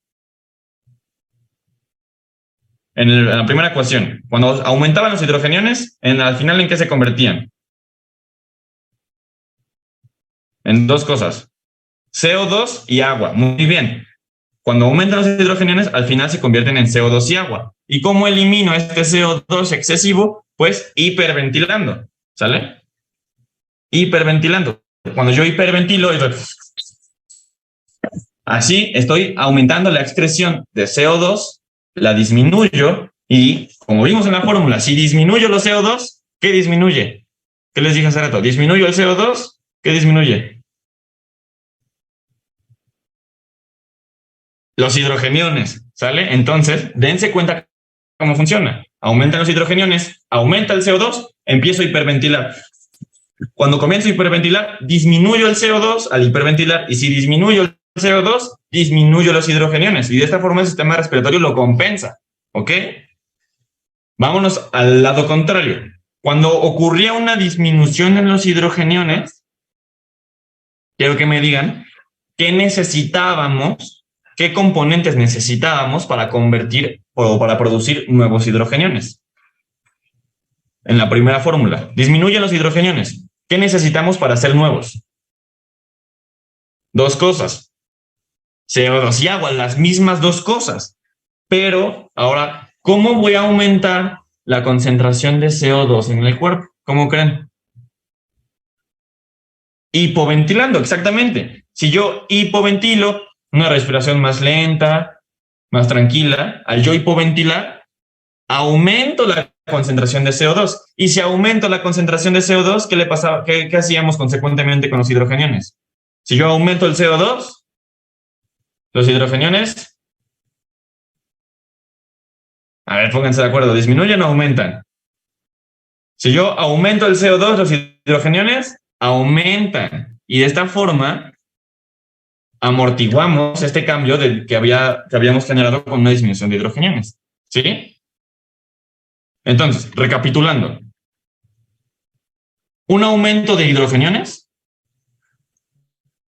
En la primera ecuación, cuando aumentaban los hidrogeniones, al final, ¿en qué se convertían? En dos cosas. CO2 y agua. Muy bien. Cuando aumentan los hidrogeniones, al final se convierten en CO2 y agua. ¿Y cómo elimino este CO2 excesivo? Pues hiperventilando. ¿Sale? Hiperventilando. Cuando yo hiperventilo, así estoy aumentando la excreción de CO2, la disminuyo y, como vimos en la fórmula, si disminuyo los CO2, ¿qué disminuye? ¿Qué les dije hace rato? ¿Disminuyo el CO2? ¿Qué disminuye? los hidrogeniones, ¿sale? Entonces, dense cuenta cómo funciona. Aumentan los hidrogeniones, aumenta el CO2, empiezo a hiperventilar. Cuando comienzo a hiperventilar, disminuyo el CO2 al hiperventilar, y si disminuyo el CO2, disminuyo los hidrogeniones, y de esta forma el sistema respiratorio lo compensa, ¿ok? Vámonos al lado contrario. Cuando ocurría una disminución en los hidrogeniones, quiero que me digan qué necesitábamos, qué componentes necesitábamos para convertir o para producir nuevos hidrogeniones. En la primera fórmula, disminuyen los hidrogeniones. ¿Qué necesitamos para hacer nuevos? Dos cosas. CO2 y agua, las mismas dos cosas. Pero ahora, ¿cómo voy a aumentar la concentración de CO2 en el cuerpo? ¿Cómo creen? Hipoventilando, exactamente. Si yo hipoventilo, una respiración más lenta, más tranquila, al yo hipoventilar, aumento la concentración de CO2. Y si aumento la concentración de CO2, ¿qué le pasaba? ¿Qué hacíamos consecuentemente con los hidrogeniones? Si yo aumento el CO2, los hidrogeniones, a ver, pónganse de acuerdo, ¿disminuyen o aumentan? Si yo aumento el CO2, los hidrogeniones aumentan. Y de esta forma amortiguamos este cambio que habíamos generado con una disminución de hidrogeniones. ¿Sí? Entonces, recapitulando. Un aumento de hidrogeniones.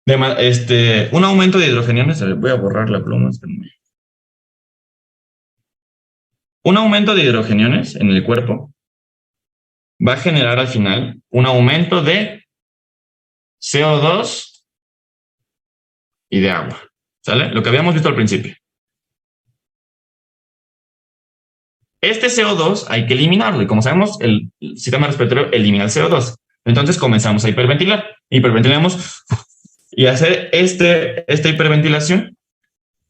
Un aumento de hidrogeniones. Voy a borrar la pluma. Un aumento de hidrogeniones en el cuerpo va a generar al final un aumento de CO2 y de agua. ¿Sale? Lo que habíamos visto al principio. Este CO2 hay que eliminarlo, y como sabemos, el sistema respiratorio elimina el CO2. Entonces comenzamos a hiperventilar. Hiperventilamos y hacer esta hiperventilación,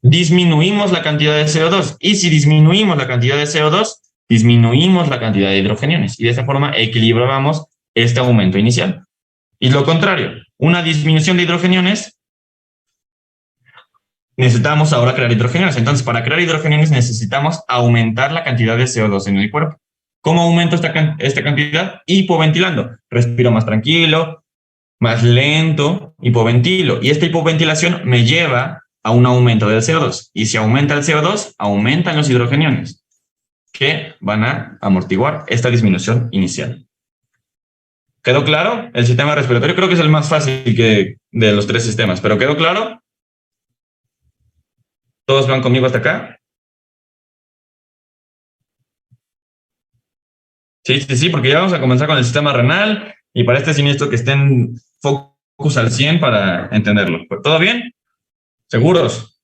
disminuimos la cantidad de CO2. Y si disminuimos la cantidad de CO2, disminuimos la cantidad de hidrogeniones. Y de esta forma equilibramos este aumento inicial. Y lo contrario, una disminución de hidrogeniones, necesitamos ahora crear hidrogeniones. Entonces, para crear hidrogeniones necesitamos aumentar la cantidad de CO2 en el cuerpo. ¿Cómo aumento esta cantidad? Hipoventilando. Respiro más tranquilo, más lento, hipoventilo. Y esta hipoventilación me lleva a un aumento del CO2. Y si aumenta el CO2, aumentan los hidrogeniones, que van a amortiguar esta disminución inicial. ¿Quedó claro? El sistema respiratorio creo que es el más fácil de los tres sistemas, pero ¿quedó claro? ¿Todos van conmigo hasta acá? Sí, porque ya vamos a comenzar con el sistema renal, y para este siniestro que estén focus al 100 para entenderlo. ¿Todo bien? ¿Seguros?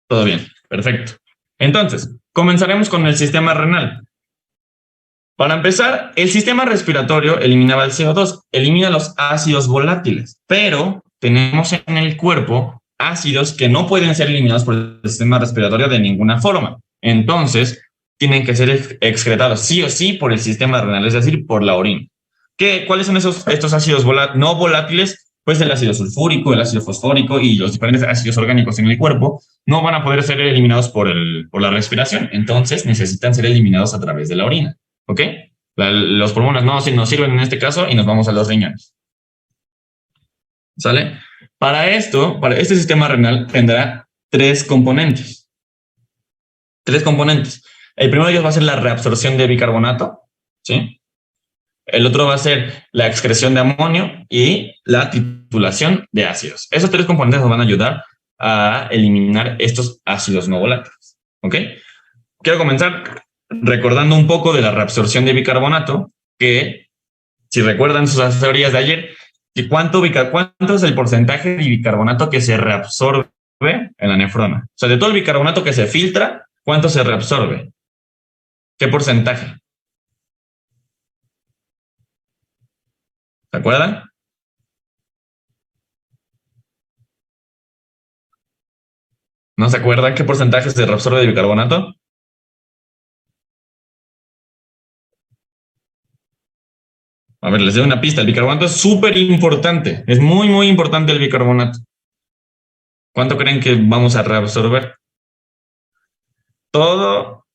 Todo bien, perfecto. Entonces, comenzaremos con el sistema renal. Para empezar, el sistema respiratorio eliminaba el CO2, elimina los ácidos volátiles, pero tenemos en el cuerpo ácidos que no pueden ser eliminados por el sistema respiratorio de ninguna forma. Entonces, tienen que ser excretados sí o sí por el sistema renal, es decir, por la orina. ¿Cuáles son estos ácidos no volátiles? Pues el ácido sulfúrico, el ácido fosfórico y los diferentes ácidos orgánicos en el cuerpo no van a poder ser eliminados por la respiración. Entonces, necesitan ser eliminados a través de la orina. ¿Ok? Los pulmones no nos sirven en este caso y nos vamos a los riñones. ¿Sale? Para este sistema renal tendrá tres componentes. El primero de ellos va a ser la reabsorción de bicarbonato, ¿sí? El otro va a ser la excreción de amonio y la titulación de ácidos. Esos tres componentes nos van a ayudar a eliminar estos ácidos no volátiles. ¿Ok? Quiero comenzar recordando un poco de la reabsorción de bicarbonato, que si recuerdan sus teorías de ayer, ¿cuánto es el porcentaje de bicarbonato que se reabsorbe en la nefrona? O sea, de todo el bicarbonato que se filtra, ¿cuánto se reabsorbe? ¿Qué porcentaje? ¿Se acuerdan? ¿No se acuerdan qué porcentaje se reabsorbe de bicarbonato? A ver, les doy una pista. El bicarbonato es súper importante. Es muy, muy importante el bicarbonato. ¿Cuánto creen que vamos a reabsorber? Todo.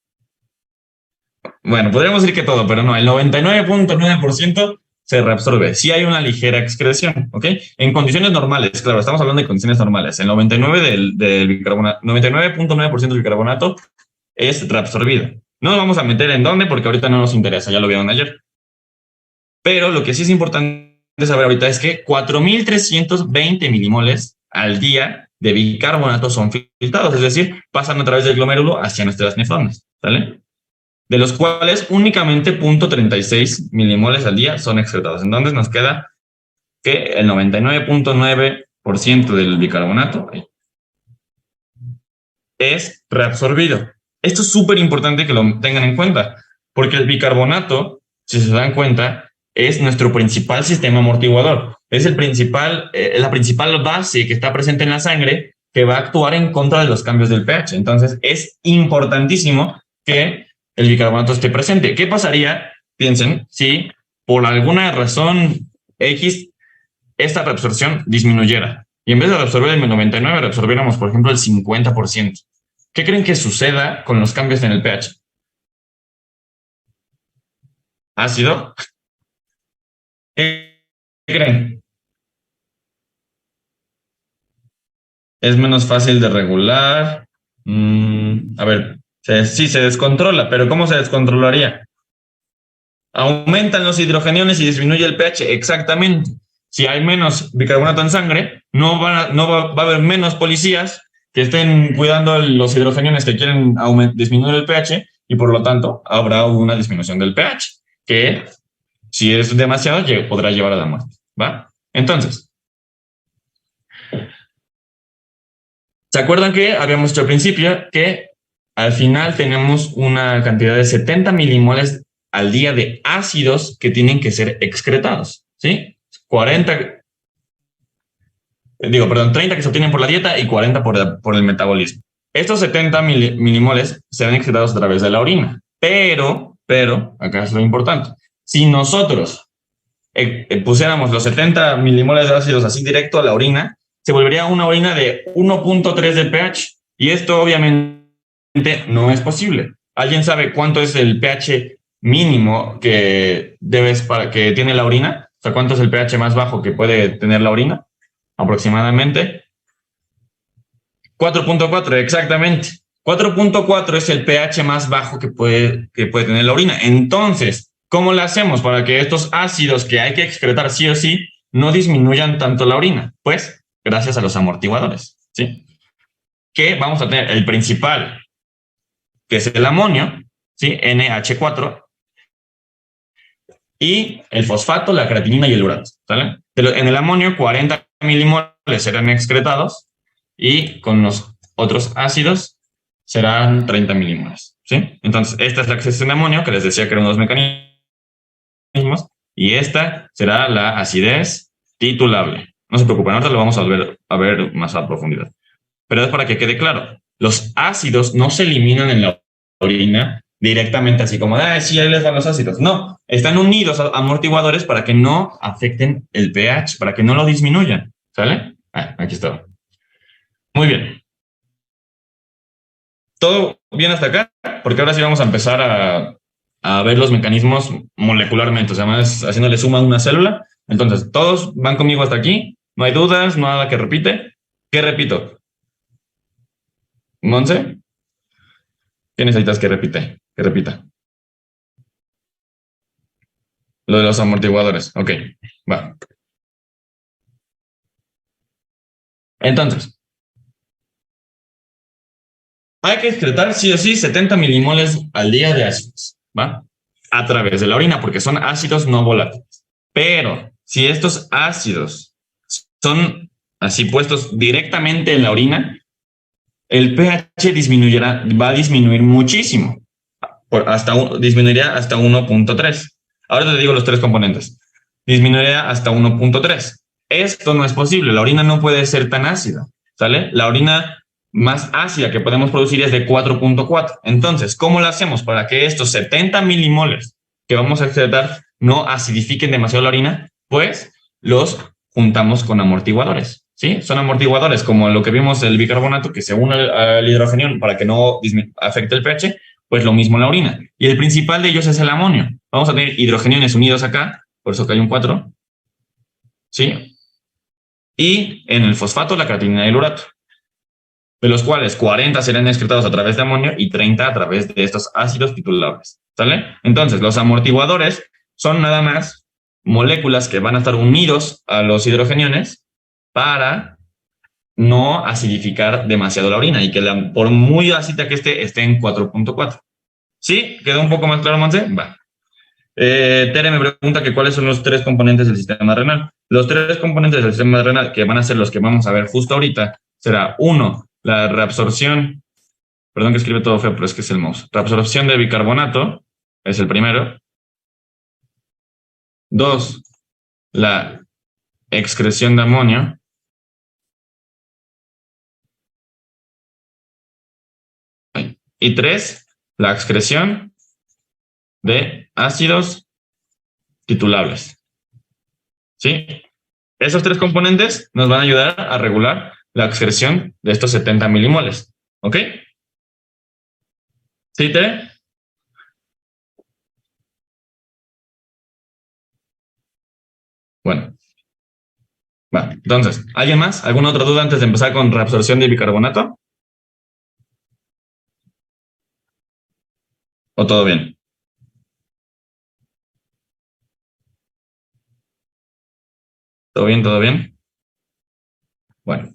Bueno, podríamos decir que todo, pero no, el 99.9% se reabsorbe. Sí hay una ligera excreción, ¿ok? En condiciones normales, claro, estamos hablando de condiciones normales. El 99 del bicarbonato, 99.9% del bicarbonato es reabsorbido. No nos vamos a meter en dónde porque ahorita no nos interesa, ya lo vieron ayer. Pero lo que sí es importante saber ahorita es que 4.320 milimoles al día de bicarbonato son filtrados, es decir, pasan a través del glomérulo hacia nuestras nefronas, ¿sale? De los cuales únicamente 0.36 milimoles al día son excretados. Entonces nos queda que el 99.9% del bicarbonato es reabsorbido. Esto es súper importante que lo tengan en cuenta, porque el bicarbonato, si se dan cuenta, es nuestro principal sistema amortiguador. Es la principal base que está presente en la sangre que va a actuar en contra de los cambios del pH. Entonces, es importantísimo que el bicarbonato esté presente. ¿Qué pasaría, piensen, si por alguna razón X esta reabsorción disminuyera? Y en vez de reabsorber el 99, reabsorbiéramos, por ejemplo, el 50%. ¿Qué creen que suceda con los cambios en el pH? ¿Ácido? ¿Qué creen? Es menos fácil de regular. A ver, sí se descontrola, pero ¿cómo se descontrolaría? Aumentan los hidrogeniones y disminuye el pH. Exactamente. Si hay menos bicarbonato en sangre, no va a haber menos policías que estén cuidando los hidrogeniones que quieren disminuir el pH y por lo tanto habrá una disminución del pH que si es demasiado podrá llevar a la muerte, ¿va? Entonces, ¿se acuerdan que habíamos dicho al principio que al final tenemos una cantidad de 70 milimoles al día de ácidos que tienen que ser excretados, ¿sí? 30 que se obtienen por la dieta y 40 por el metabolismo. Estos 70 milimoles serán excretados a través de la orina. Pero, acá es lo importante. Si nosotros pusiéramos los 70 milimoles de ácidos así directo a la orina, se volvería una orina de 1.3 de pH. Y esto obviamente no es posible. ¿Alguien sabe cuánto es el pH mínimo que tiene la orina? O sea, ¿cuánto es el pH más bajo que puede tener la orina? Aproximadamente 4.4, exactamente. 4.4 es el pH más bajo que puede tener la orina. Entonces, ¿cómo lo hacemos para que estos ácidos que hay que excretar sí o sí no disminuyan tanto la orina? Pues gracias a los amortiguadores, ¿sí? Que vamos a tener el principal, que es el amonio, ¿sí? NH4, y el fosfato, la creatinina y el urato, ¿sale? En el amonio, 40 milimoles serán excretados y con los otros ácidos serán 30 milimoles, ¿sí? Entonces, esta es la excreción de amonio, que les decía que eran unos mecanismos, y esta será la acidez titulable. No se preocupen, ahorita lo vamos a ver más a profundidad. Pero es para que quede claro, los ácidos no se eliminan en la orina directamente así como, sí, ahí les van los ácidos. No, están unidos a amortiguadores para que no afecten el pH, para que no lo disminuyan, ¿sale? Aquí está. Muy bien. ¿Todo bien hasta acá? Porque ahora sí vamos a empezar a ver los mecanismos molecularmente, o sea, más haciéndole suma a una célula. Entonces, ¿todos van conmigo hasta aquí? ¿No hay dudas? ¿Nada que repite? ¿Qué repito? ¿Monse? ¿Qué necesitas que repite? Que repita. Lo de los amortiguadores. Ok, va. Entonces, hay que excretar sí o sí 70 milimoles al día de ácidos, ¿va? A través de la orina, porque son ácidos no volátiles. Pero si estos ácidos son así puestos directamente en la orina, el pH va a disminuir muchísimo. Disminuiría hasta 1.3. Ahora te digo los tres componentes. Disminuiría hasta 1.3. Esto no es posible. La orina no puede ser tan ácida, ¿sale? La orina más ácida que podemos producir es de 4.4. Entonces, ¿cómo lo hacemos para que estos 70 milimoles que vamos a excretar no acidifiquen demasiado la orina? Pues los juntamos con amortiguadores, ¿sí? Son amortiguadores, como lo que vimos el bicarbonato, que se une al hidrogenión para que no afecte el pH, pues lo mismo en la orina. Y el principal de ellos es el amonio. Vamos a tener hidrogeniones unidos acá, por eso que hay un 4, ¿sí? Y en el fosfato, la creatinina y el urato, de los cuales 40 serán excretados a través de amonio y 30 a través de estos ácidos titulables, ¿sale? Entonces, los amortiguadores son nada más moléculas que van a estar unidos a los hidrogeniones para no acidificar demasiado la orina y que por muy ácida que esté en 4.4. ¿Sí? ¿Quedó un poco más claro, Monse? Va. Tere me pregunta que cuáles son los 3 componentes del sistema renal. Los 3 componentes del sistema renal que van a ser los que vamos a ver justo ahorita será 1, la reabsorción, perdón que escribe todo feo, pero es que es el mouse. Reabsorción de bicarbonato es el primero. 2, la excreción de amonio. Y 3, la excreción de ácidos titulables. ¿Sí? Esos 3 componentes nos van a ayudar a regular la excreción de estos 70 milimoles. ¿Ok? ¿Sí, Tere? Bueno. Va. Entonces, ¿alguien más? ¿Alguna otra duda antes de empezar con reabsorción de bicarbonato? ¿O todo bien? ¿Todo bien? ¿Todo bien? Bueno.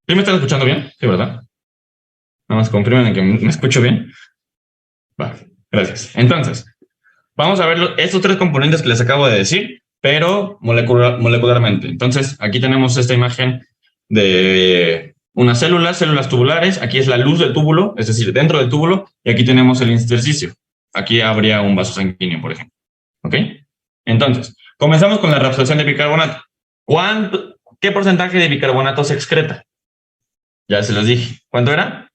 ¿Sí me están escuchando bien? Sí, ¿verdad? Nada más confirmen que me escucho bien. Va, gracias. Entonces, vamos a ver estos 3 componentes que les acabo de decir, pero molecularmente. Entonces, aquí tenemos esta imagen de unas células tubulares. Aquí es la luz del túbulo, es decir, dentro del túbulo, y aquí tenemos el intersticio. Aquí habría un vaso sanguíneo, por ejemplo. ¿Ok? Entonces, comenzamos con la reabsorción de bicarbonato. ¿Qué porcentaje de bicarbonato se excreta? Ya se los dije. ¿Cuánto era?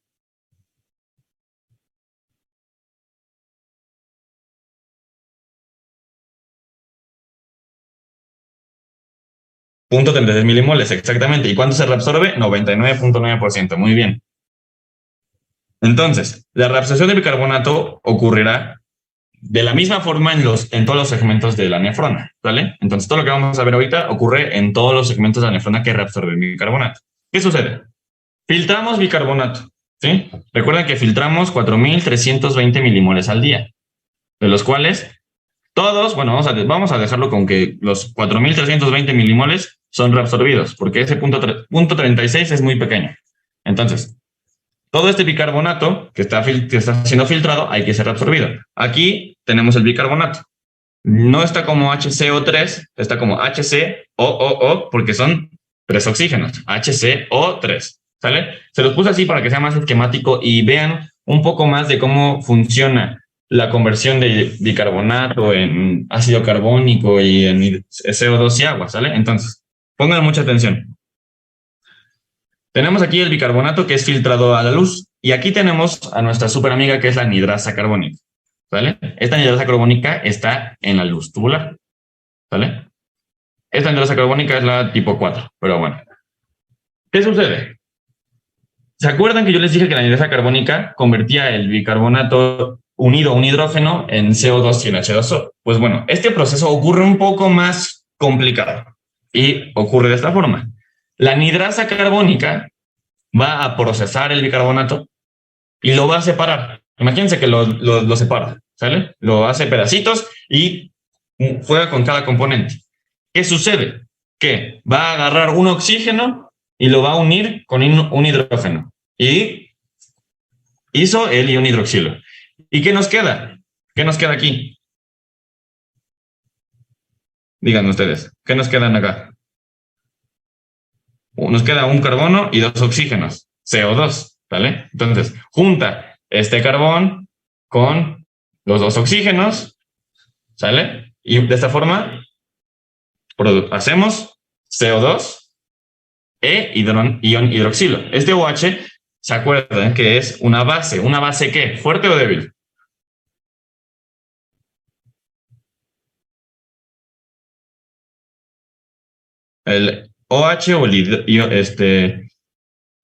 0.36 milimoles, exactamente. ¿Y cuánto se reabsorbe? 99.9%. Muy bien. Entonces, la reabsorción de bicarbonato ocurrirá de la misma forma en todos los segmentos de la nefrona, ¿vale? Entonces, todo lo que vamos a ver ahorita ocurre en todos los segmentos de la nefrona que reabsorben bicarbonato. ¿Qué sucede? Filtramos bicarbonato, ¿sí? Recuerden que filtramos 4.320 milimoles al día, de los cuales todos, bueno, vamos a dejarlo con que los 4.320 milimoles son reabsorbidos, porque ese punto 36 es muy pequeño. Entonces, todo este bicarbonato que está siendo filtrado hay que ser reabsorbido. Aquí tenemos el bicarbonato. No está como HCO3, está como HCOOO, porque son 3 oxígenos. HCO3, ¿sale? Se los puse así para que sea más esquemático y vean un poco más de cómo funciona la conversión de bicarbonato en ácido carbónico y en CO2 y agua, ¿sale? Entonces, pongan mucha atención. Tenemos aquí el bicarbonato que es filtrado a la luz y aquí tenemos a nuestra super amiga que es la anhidrasa carbónica, ¿vale? Esta anhidrasa carbónica está en la luz tubular, ¿vale? Esta anhidrasa carbónica es la tipo 4, pero bueno. ¿Qué sucede? ¿Se acuerdan que yo les dije que la anhidrasa carbónica convertía el bicarbonato unido a un hidrógeno en CO2 y en H2O? Pues bueno, este proceso ocurre un poco más complicado y ocurre de esta forma. La anhidrasa carbónica va a procesar el bicarbonato y lo va a separar. Imagínense que lo separa, ¿sale? Lo hace pedacitos y juega con cada componente. ¿Qué sucede? Que va a agarrar un oxígeno y lo va a unir con un hidrógeno. Y hizo el ion hidroxilo. ¿Y qué nos queda? ¿Qué nos queda aquí? Díganme ustedes, ¿qué nos quedan acá? Nos queda un carbono y 2 oxígenos, CO2, ¿vale? Entonces, junta este carbón con los 2 oxígenos, ¿sale? Y de esta forma hacemos CO2 e ion hidroxilo. Este OH, ¿se acuerdan que es una base? ¿Una base qué? ¿Fuerte o débil? El OH o el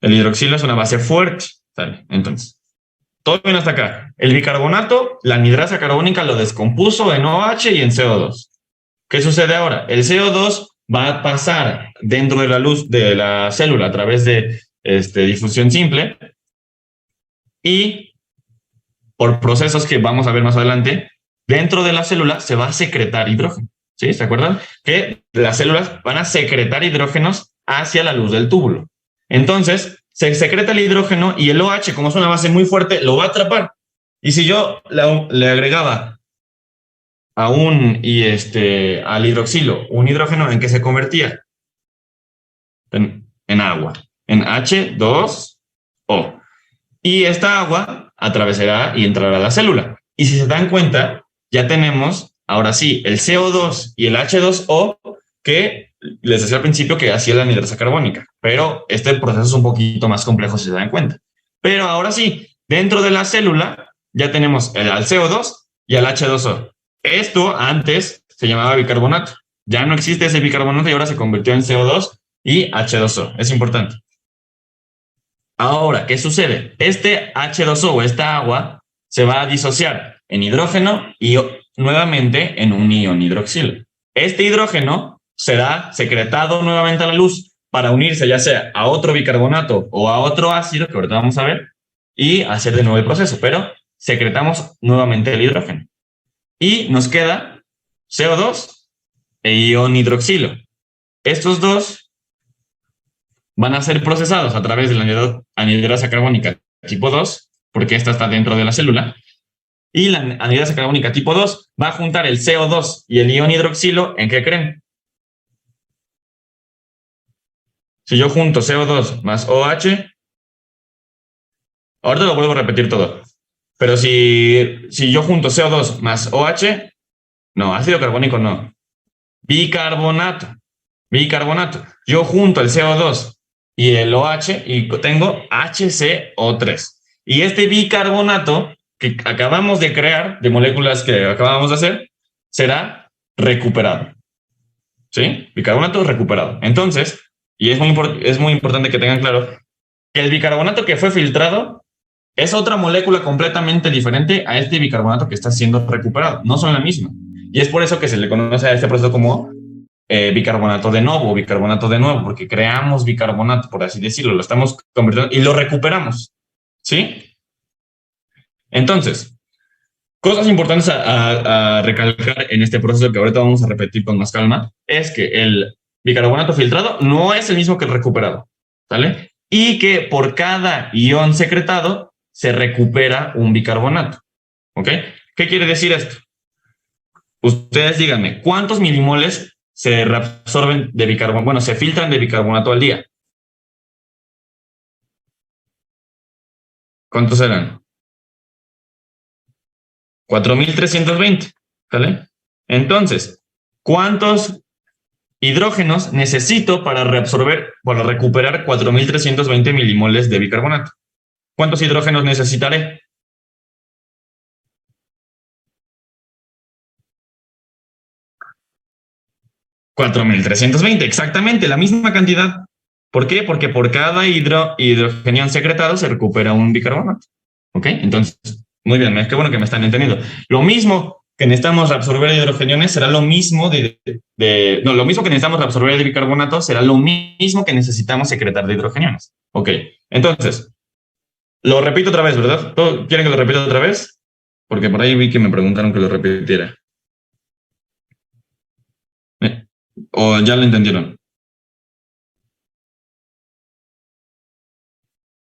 hidroxilo es una base fuerte, ¿sale? Entonces, todo bien hasta acá. El bicarbonato, la anhidrasa carbónica lo descompuso en OH y en CO2. ¿Qué sucede ahora? El CO2 va a pasar dentro de la luz de la célula a través de difusión simple y por procesos que vamos a ver más adelante, dentro de la célula se va a secretar hidrógeno. ¿Sí? ¿Se acuerdan? Que las células van a secretar hidrógenos hacia la luz del túbulo. Entonces, se secreta el hidrógeno y el OH, como es una base muy fuerte, lo va a atrapar. Y si yo le agregaba al hidroxilo un hidrógeno, ¿en qué se convertía? En agua, en H2O. Y esta agua atravesará y entrará a la célula. Y si se dan cuenta, ya tenemos, ahora sí, el CO2 y el H2O que les decía al principio que hacía la anhidrasa carbónica. Pero este proceso es un poquito más complejo si se dan cuenta. Pero ahora sí, dentro de la célula ya tenemos al CO2 y al H2O. Esto antes se llamaba bicarbonato. Ya no existe ese bicarbonato y ahora se convirtió en CO2 y H2O. Es importante. Ahora, ¿qué sucede? Este H2O o esta agua se va a disociar en hidrógeno y nuevamente en un ion hidroxilo. Este hidrógeno será secretado nuevamente a la luz para unirse ya sea a otro bicarbonato o a otro ácido, que ahorita vamos a ver, y hacer de nuevo el proceso, pero secretamos nuevamente el hidrógeno. Y nos queda CO2 e ion hidroxilo. Estos dos van a ser procesados a través de la anhidrasa carbónica tipo 2, porque esta está dentro de la célula, y la anhidrasa carbónica tipo 2 va a juntar el CO2 y el ion hidroxilo, ¿en qué creen? Si yo junto CO2 más OH, ahorita lo vuelvo a repetir todo, pero si yo junto CO2 más OH, no, ácido carbónico no, bicarbonato, yo junto el CO2 y el OH y tengo HCO3. Y este bicarbonato que acabamos de crear, de moléculas que acabamos de hacer, será recuperado. ¿Sí? Bicarbonato recuperado. Entonces, y es muy importante que tengan claro que el bicarbonato que fue filtrado es otra molécula completamente diferente a este bicarbonato que está siendo recuperado. No son la misma. Y es por eso que se le conoce a este proceso como bicarbonato de nuevo, porque creamos bicarbonato, por así decirlo, lo estamos convirtiendo y lo recuperamos. ¿Sí? Entonces, cosas importantes a recalcar en este proceso que ahorita vamos a repetir con más calma, es que el bicarbonato filtrado no es el mismo que el recuperado, ¿sale? Y que por cada ion secretado se recupera un bicarbonato, ¿ok? ¿Qué quiere decir esto? Ustedes díganme, ¿cuántos milimoles se reabsorben de bicarbonato? Bueno, se filtran de bicarbonato al día. ¿Cuántos eran? 4.320, ¿sale? Entonces, ¿cuántos hidrógenos necesito para recuperar 4.320 milimoles de bicarbonato? ¿Cuántos hidrógenos necesitaré? $4.320, exactamente, la misma cantidad. ¿Por qué? Porque por cada hidrogenión secretado se recupera un bicarbonato. ¿Ok? Entonces, muy bien, qué bueno que me están entendiendo. Lo mismo que necesitamos reabsorber de hidrogeniones será lo mismo lo mismo que necesitamos reabsorber de bicarbonato será lo mismo que necesitamos secretar de hidrogeniones. Ok, entonces, lo repito otra vez, ¿verdad? ¿Quieren que lo repita otra vez? Porque por ahí vi que me preguntaron que lo repitiera. ¿O ya lo entendieron?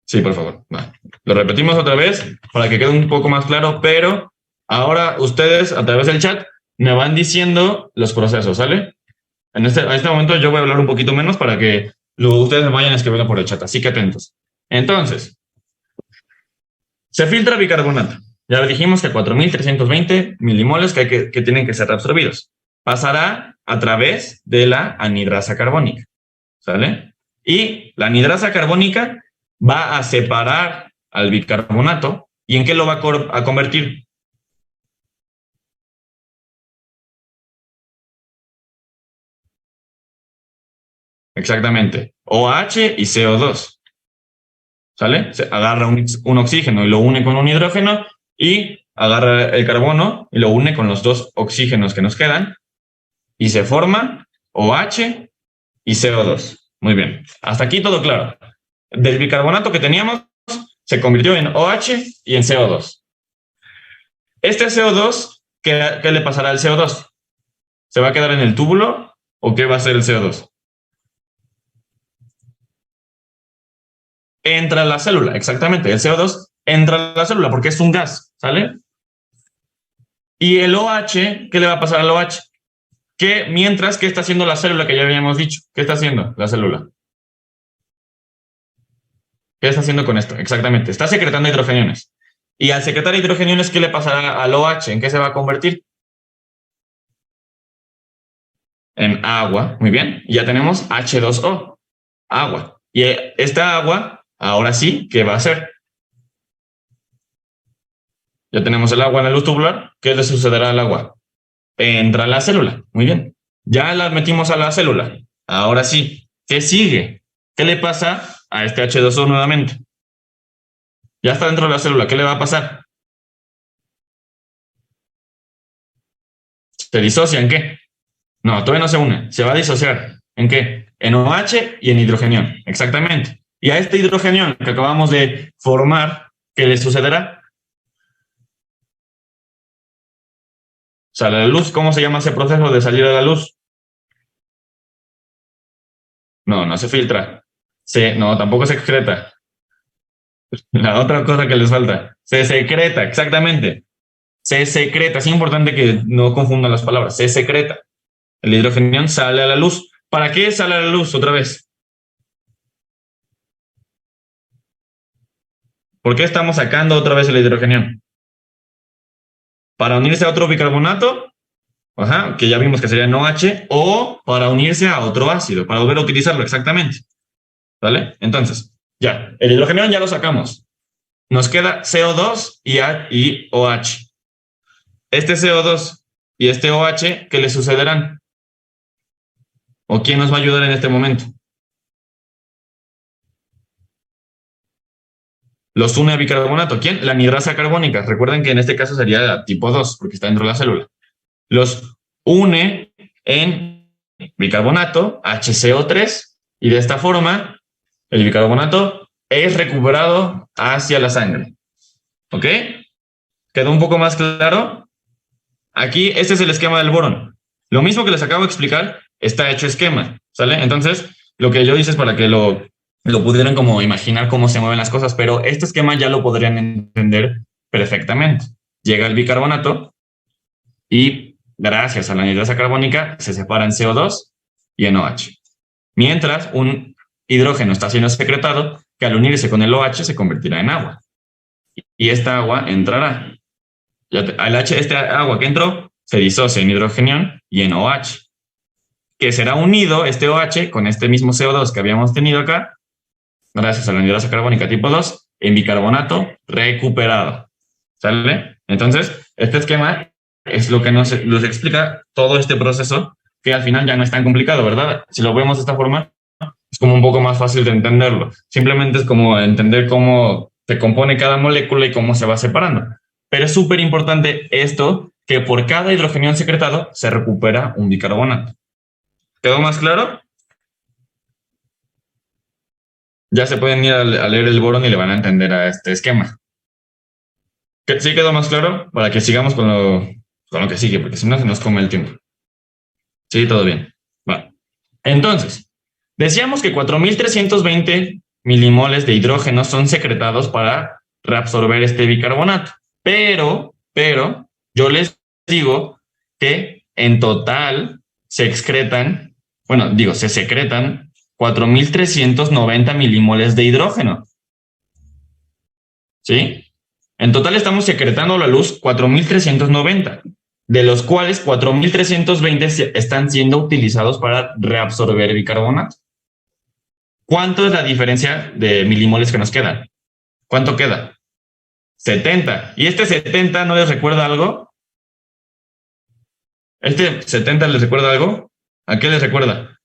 Sí, por favor. Va. Lo repetimos otra vez para que quede un poco más claro, pero ahora ustedes a través del chat me van diciendo los procesos, ¿sale? En este momento yo voy a hablar un poquito menos para que ustedes me vayan escribiendo por el chat, así que atentos. Entonces, se filtra bicarbonato. Ya dijimos que 4.320 milimoles que tienen que ser reabsorbidos. Pasará a través de la anhidrasa carbónica, ¿sale? Y la anhidrasa carbónica va a separar al bicarbonato. ¿Y en qué lo va a convertir? exactamente. OH y CO2. ¿Sale? Se agarra un oxígeno y lo une con un hidrógeno y agarra el carbono y lo une con los dos oxígenos que nos quedan y se forma OH y CO2. Muy bien. Hasta aquí todo claro. Del bicarbonato que teníamos se convirtió en OH y en CO2. Este CO2, ¿qué le pasará al CO2? ¿Se va a quedar en el túbulo o qué va a hacer el CO2? Entra a la célula, exactamente. El CO2 entra a la célula porque es un gas, ¿sale? Y el OH, ¿qué le va a pasar al OH? Que mientras, ¿qué está haciendo la célula que ya habíamos dicho? ¿Qué está haciendo la célula? ¿Qué está haciendo con esto? Exactamente. Está secretando hidrogeniones. Y al secretar hidrogeniones, ¿qué le pasará al OH? ¿En qué se va a convertir? En agua. Muy bien. Y ya tenemos H2O. Agua. Y esta agua, ahora sí, ¿qué va a hacer? Ya tenemos el agua en la luz tubular. ¿Qué le sucederá al agua? Entra a la célula. Muy bien. Ya la metimos a la célula. Ahora sí. ¿Qué sigue? ¿Qué le pasa a este H2O nuevamente? Ya está dentro de la célula. ¿Qué le va a pasar? ¿Se disocia en qué? No, todavía no se une. Se va a disociar. ¿En qué? En OH y en hidrogenión. Exactamente. Y a este hidrogenión que acabamos de formar, ¿qué le sucederá? Sale a la luz. ¿Cómo se llama ese proceso de salir a la luz? No, no se filtra. No, tampoco se excreta. La otra cosa que les falta. Se secreta, exactamente. Se secreta. Es importante que no confundan las palabras. Se secreta. El hidrogenión sale a la luz. ¿Para qué sale a la luz otra vez? ¿Por qué estamos sacando otra vez el hidrogenión? Para unirse a otro bicarbonato, que ya vimos que sería NOH, o para unirse a otro ácido, para volver a utilizarlo exactamente. ¿Vale? Entonces, ya, el hidrogenión ya lo sacamos. Nos queda CO2 y OH. Este CO2 y este OH, ¿qué le sucederán? ¿O quién nos va a ayudar en este momento? Los une a bicarbonato. ¿Quién? La anhidrasa carbónica. Recuerden que en este caso sería tipo 2, porque está dentro de la célula. Los une en bicarbonato, HCO3, y de esta forma el bicarbonato es recuperado hacia la sangre. ¿Ok? ¿Quedó un poco más claro? Aquí, este es el esquema del borón. Lo mismo que les acabo de explicar, está hecho esquema, ¿sale? Entonces, lo que yo hice es para que lo pudieran como imaginar cómo se mueven las cosas, pero este esquema ya lo podrían entender perfectamente. Llega el bicarbonato y gracias a la anhidrasa carbónica se separa en CO2 y en OH. Mientras un hidrógeno está siendo secretado, que al unirse con el OH se convertirá en agua. Y esta agua entrará. Este agua que entró se disocia en hidrogenión y en OH, que será unido este OH con este mismo CO2 que habíamos tenido acá, gracias a la anhidrasa carbónica tipo 2, en bicarbonato recuperado. ¿Sale? Entonces, este esquema es lo que nos explica todo este proceso, que al final ya no es tan complicado, ¿verdad? Si lo vemos de esta forma, es como un poco más fácil de entenderlo. Simplemente es como entender cómo se compone cada molécula y cómo se va separando. Pero es súper importante esto, que por cada hidrogenión secretado se recupera un bicarbonato. ¿Quedó más claro? Ya se pueden ir a leer el borón y le van a entender a este esquema. ¿Sí quedó más claro? Para que sigamos con lo que sigue, porque si no se nos come el tiempo. Sí, todo bien. Vale. Entonces, decíamos que 4.320 milimoles de hidrógeno son secretados para reabsorber este bicarbonato. Pero, yo les digo que en total se secretan 4.390 milimoles de hidrógeno. ¿Sí? En total estamos secretando a la luz 4.390, de los cuales 4.320 están siendo utilizados para reabsorber bicarbonato. ¿Cuánto es la diferencia de milimoles que nos quedan? ¿Cuánto queda? 70. ¿Y este 70 no les recuerda algo? ¿Este 70 les recuerda algo? ¿A qué les recuerda?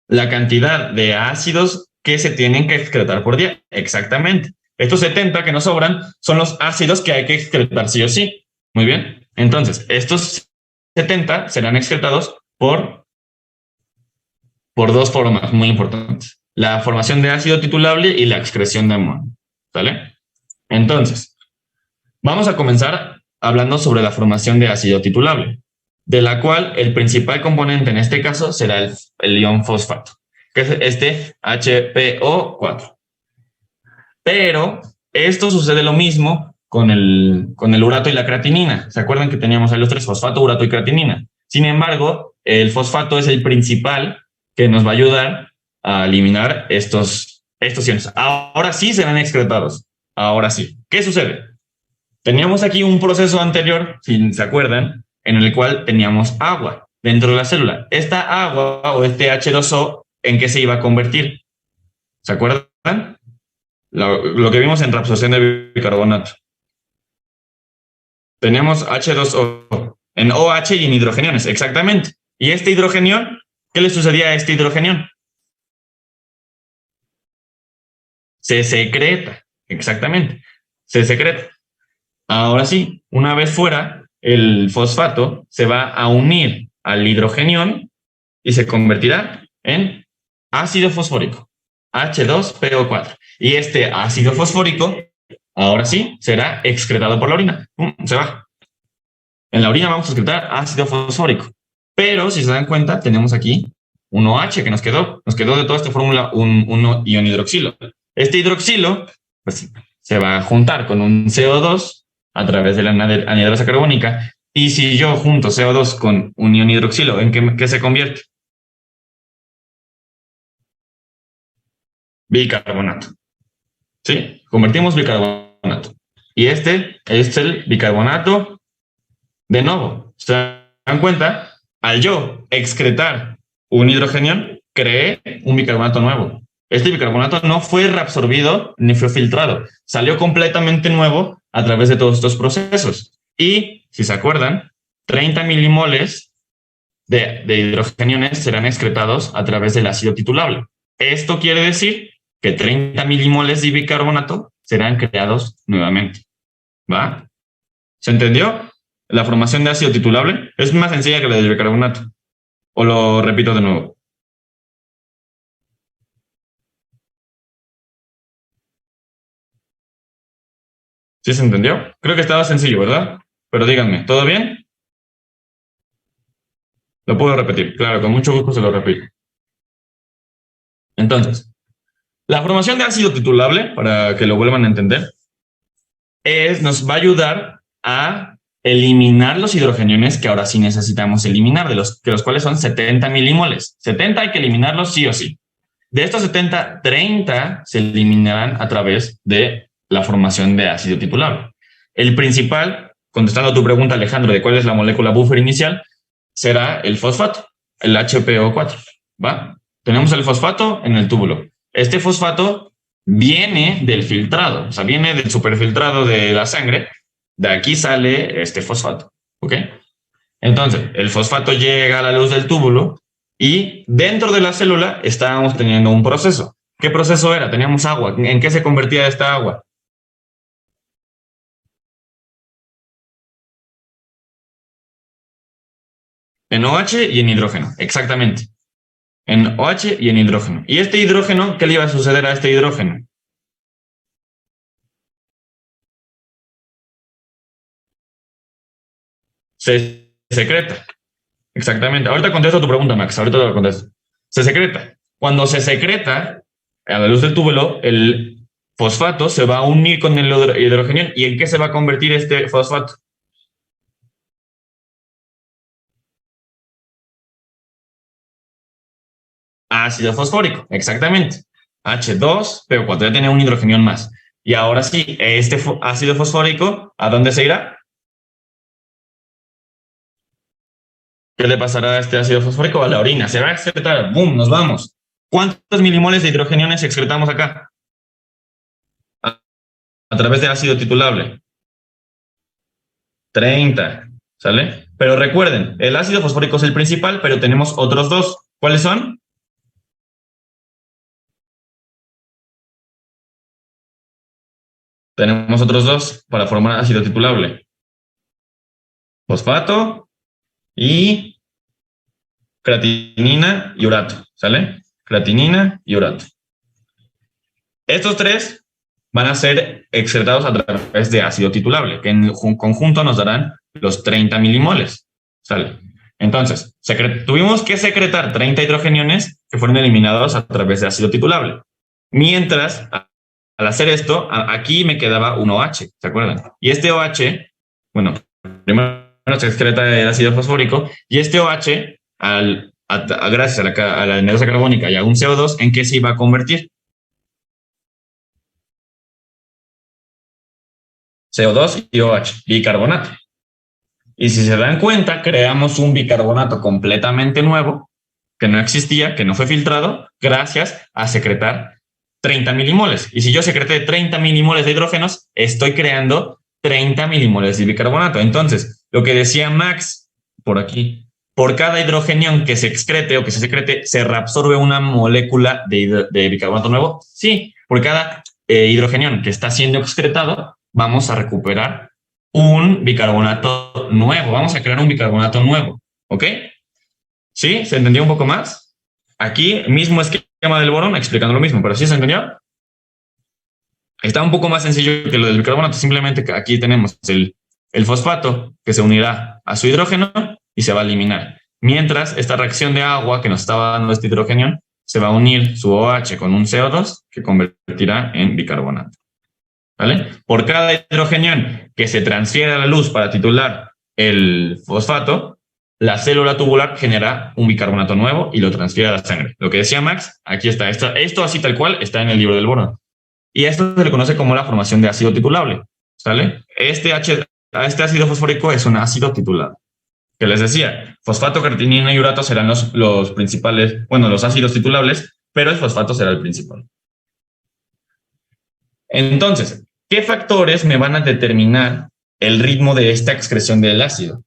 la cantidad de ácidos que se tienen que excretar por día. Exactamente. Estos 70 que nos sobran son los ácidos que hay que excretar sí o sí. Muy bien. Entonces, estos 70 serán excretados por dos formas muy importantes. La formación de ácido titulable y la excreción de amonio. ¿Sale? Entonces, vamos a comenzar hablando sobre la formación de ácido titulable, de la cual el principal componente en este caso será el ion fosfato, que es este HPO4. Pero esto sucede lo mismo con el urato y la creatinina. ¿Se acuerdan que teníamos ahí los tres, fosfato, urato y creatinina? Sin embargo, el fosfato es el principal que nos va a ayudar a eliminar estos iones. Ahora sí serán excretados. Ahora sí. ¿Qué sucede? Teníamos aquí un proceso anterior, si se acuerdan, en el cual teníamos agua dentro de la célula. Esta agua o este H2O, ¿en qué se iba a convertir? ¿Se acuerdan? Lo que vimos en reabsorción de bicarbonato. Tenemos H2O en OH y en hidrogeniones, exactamente. ¿Y este hidrogenión? ¿Qué le sucedía a este hidrogenión? Se secreta, exactamente. Se secreta. Ahora sí, una vez fuera, el fosfato se va a unir al hidrogenión y se convertirá en ácido fosfórico, H2PO4. Y este ácido fosfórico, ahora sí, será excretado por la orina. Se va. En la orina vamos a excretar ácido fosfórico. Pero si se dan cuenta, tenemos aquí un OH que nos quedó. Nos quedó de toda esta fórmula un ion hidroxilo. Este hidroxilo pues, se va a juntar con un CO2 a través de la anhidrasa carbónica. Y si yo junto CO2 con un ion hidroxilo, ¿en qué se convierte? Bicarbonato. ¿Sí? Convertimos bicarbonato. Y este es el bicarbonato de nuevo. ¿Se dan cuenta? Al yo excretar un hidrogenión, creé un bicarbonato nuevo. Este bicarbonato no fue reabsorbido ni fue filtrado. Salió completamente nuevo a través de todos estos procesos. Y, si se acuerdan, 30 milimoles de hidrogeniones serán excretados a través del ácido titulable. Esto quiere decir que 30 milimoles de bicarbonato serán creados nuevamente. ¿Va? ¿Se entendió? La formación de ácido titulable es más sencilla que la del bicarbonato. O lo repito de nuevo. ¿Sí se entendió? Creo que estaba sencillo, ¿verdad? Pero díganme, ¿todo bien? Lo puedo repetir, claro, con mucho gusto se lo repito. Entonces, la formación de ácido titulable, para que lo vuelvan a entender, nos va a ayudar a eliminar los hidrogeniones que ahora sí necesitamos eliminar, de los cuales son 70 milimoles. 70 hay que eliminarlos sí o sí. De estos 70, 30 se eliminarán a través de la formación de ácido titulable. El principal, contestando a tu pregunta, Alejandro, de cuál es la molécula buffer inicial, será el fosfato, el HPO4. ¿Va? Tenemos el fosfato en el túbulo. Este fosfato viene del filtrado, o sea, viene del superfiltrado de la sangre. De aquí sale este fosfato. ¿Ok? Entonces, el fosfato llega a la luz del túbulo y dentro de la célula estábamos teniendo un proceso. ¿Qué proceso era? Teníamos agua. ¿En qué se convertía esta agua? En OH y en hidrógeno, exactamente. En OH y en hidrógeno. ¿Y este hidrógeno, qué le iba a suceder a este hidrógeno? Se secreta. Exactamente. Ahorita contesto tu pregunta, Max. Ahorita lo contesto. Se secreta. Cuando se secreta a la luz del túbulo, el fosfato se va a unir con el hidrogenión. ¿Y en qué se va a convertir este fosfato? Ácido fosfórico, exactamente. H2PO4, ya tiene un hidrogenión más. Y ahora sí, este ácido fosfórico, ¿a dónde se irá? ¿Qué le pasará a este ácido fosfórico? A la orina. Se va a excretar. ¡Bum! Nos vamos. ¿Cuántos milimoles de hidrogeniones excretamos acá? A través del ácido titulable. 30. ¿Sale? Pero recuerden, el ácido fosfórico es el principal, pero tenemos otros dos. ¿Cuáles son? tenemos otros dos para formar ácido titulable. Fosfato y creatinina y urato, ¿sale? Creatinina y urato. Estos tres van a ser excretados a través de ácido titulable, que en conjunto nos darán los 30 milimoles, ¿sale? Entonces, tuvimos que secretar 30 hidrogeniones que fueron eliminados a través de ácido titulable. Mientras, al hacer esto, aquí me quedaba un OH, ¿se acuerdan? Y este OH, bueno, primero se excreta el ácido fosfórico, y este OH, gracias a la anhidrasa carbónica y a un CO2, ¿en qué se iba a convertir? CO2 y OH, bicarbonato. Y si se dan cuenta, creamos un bicarbonato completamente nuevo, que no existía, que no fue filtrado, gracias a secretar 30 milimoles. Y si yo secreté 30 milimoles de hidrógenos, estoy creando 30 milimoles de bicarbonato. Entonces, lo que decía Max por aquí, por cada hidrogenión que se excrete o que se secrete, ¿se reabsorbe una molécula de bicarbonato nuevo? Sí, por cada hidrogenión que está siendo excretado, vamos a recuperar un bicarbonato nuevo. Vamos a crear un bicarbonato nuevo. ¿Ok? ¿Sí? ¿Se entendió un poco más? Aquí, mismo esquema del borón, explicando lo mismo, pero ¿sí se entendió? Está un poco más sencillo que lo del bicarbonato. Simplemente que aquí tenemos el fosfato que se unirá a su hidrógeno y se va a eliminar. Mientras, esta reacción de agua que nos estaba dando este hidrógeno se va a unir su OH con un CO2 que convertirá en bicarbonato. ¿Vale? Por cada hidrogenión que se transfiere a la luz para titular el fosfato, la célula tubular genera un bicarbonato nuevo y lo transfiere a la sangre. Lo que decía Max, aquí está. Esto así tal cual está en el libro del borón. Y esto se le conoce como la formación de ácido titulable. ¿Sale? Este ácido fosfórico es un ácido titulado. Que les decía, fosfato, creatinina y urato serán los principales, bueno, los ácidos titulables, pero el fosfato será el principal. Entonces, ¿qué factores me van a determinar el ritmo de esta excreción del ácido?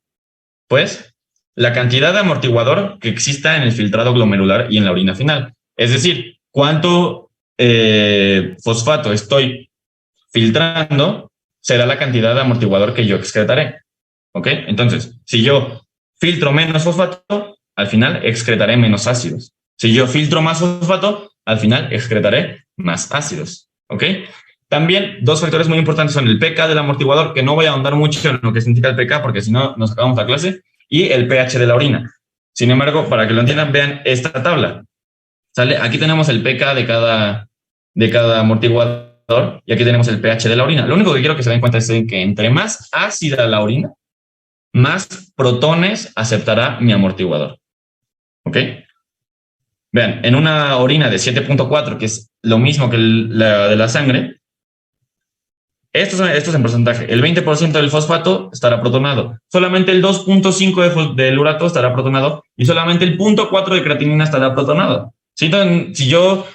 Pues, la cantidad de amortiguador que exista en el filtrado glomerular y en la orina final. Es decir, cuánto fosfato estoy filtrando será la cantidad de amortiguador que yo excretaré. ¿Ok? Entonces, si yo filtro menos fosfato, al final excretaré menos ácidos. Si yo filtro más fosfato, al final excretaré más ácidos. ¿Ok? También dos factores muy importantes son el pK del amortiguador, que no voy a ahondar mucho en lo que significa el pK porque si no nos acabamos la clase, y el pH de la orina. Sin embargo, para que lo entiendan, vean esta tabla. ¿Sale? Aquí tenemos el pK de cada amortiguador y aquí tenemos el pH de la orina. Lo único que quiero que se den cuenta es que entre más ácida la orina, más protones aceptará mi amortiguador. ¿Ok? Vean, en una orina de 7.4, que es lo mismo que la de la sangre, esto es en porcentaje. El 20% del fosfato estará protonado. Solamente el 2.5 del urato estará protonado y solamente el 0.4 de creatinina estará protonado. Si yo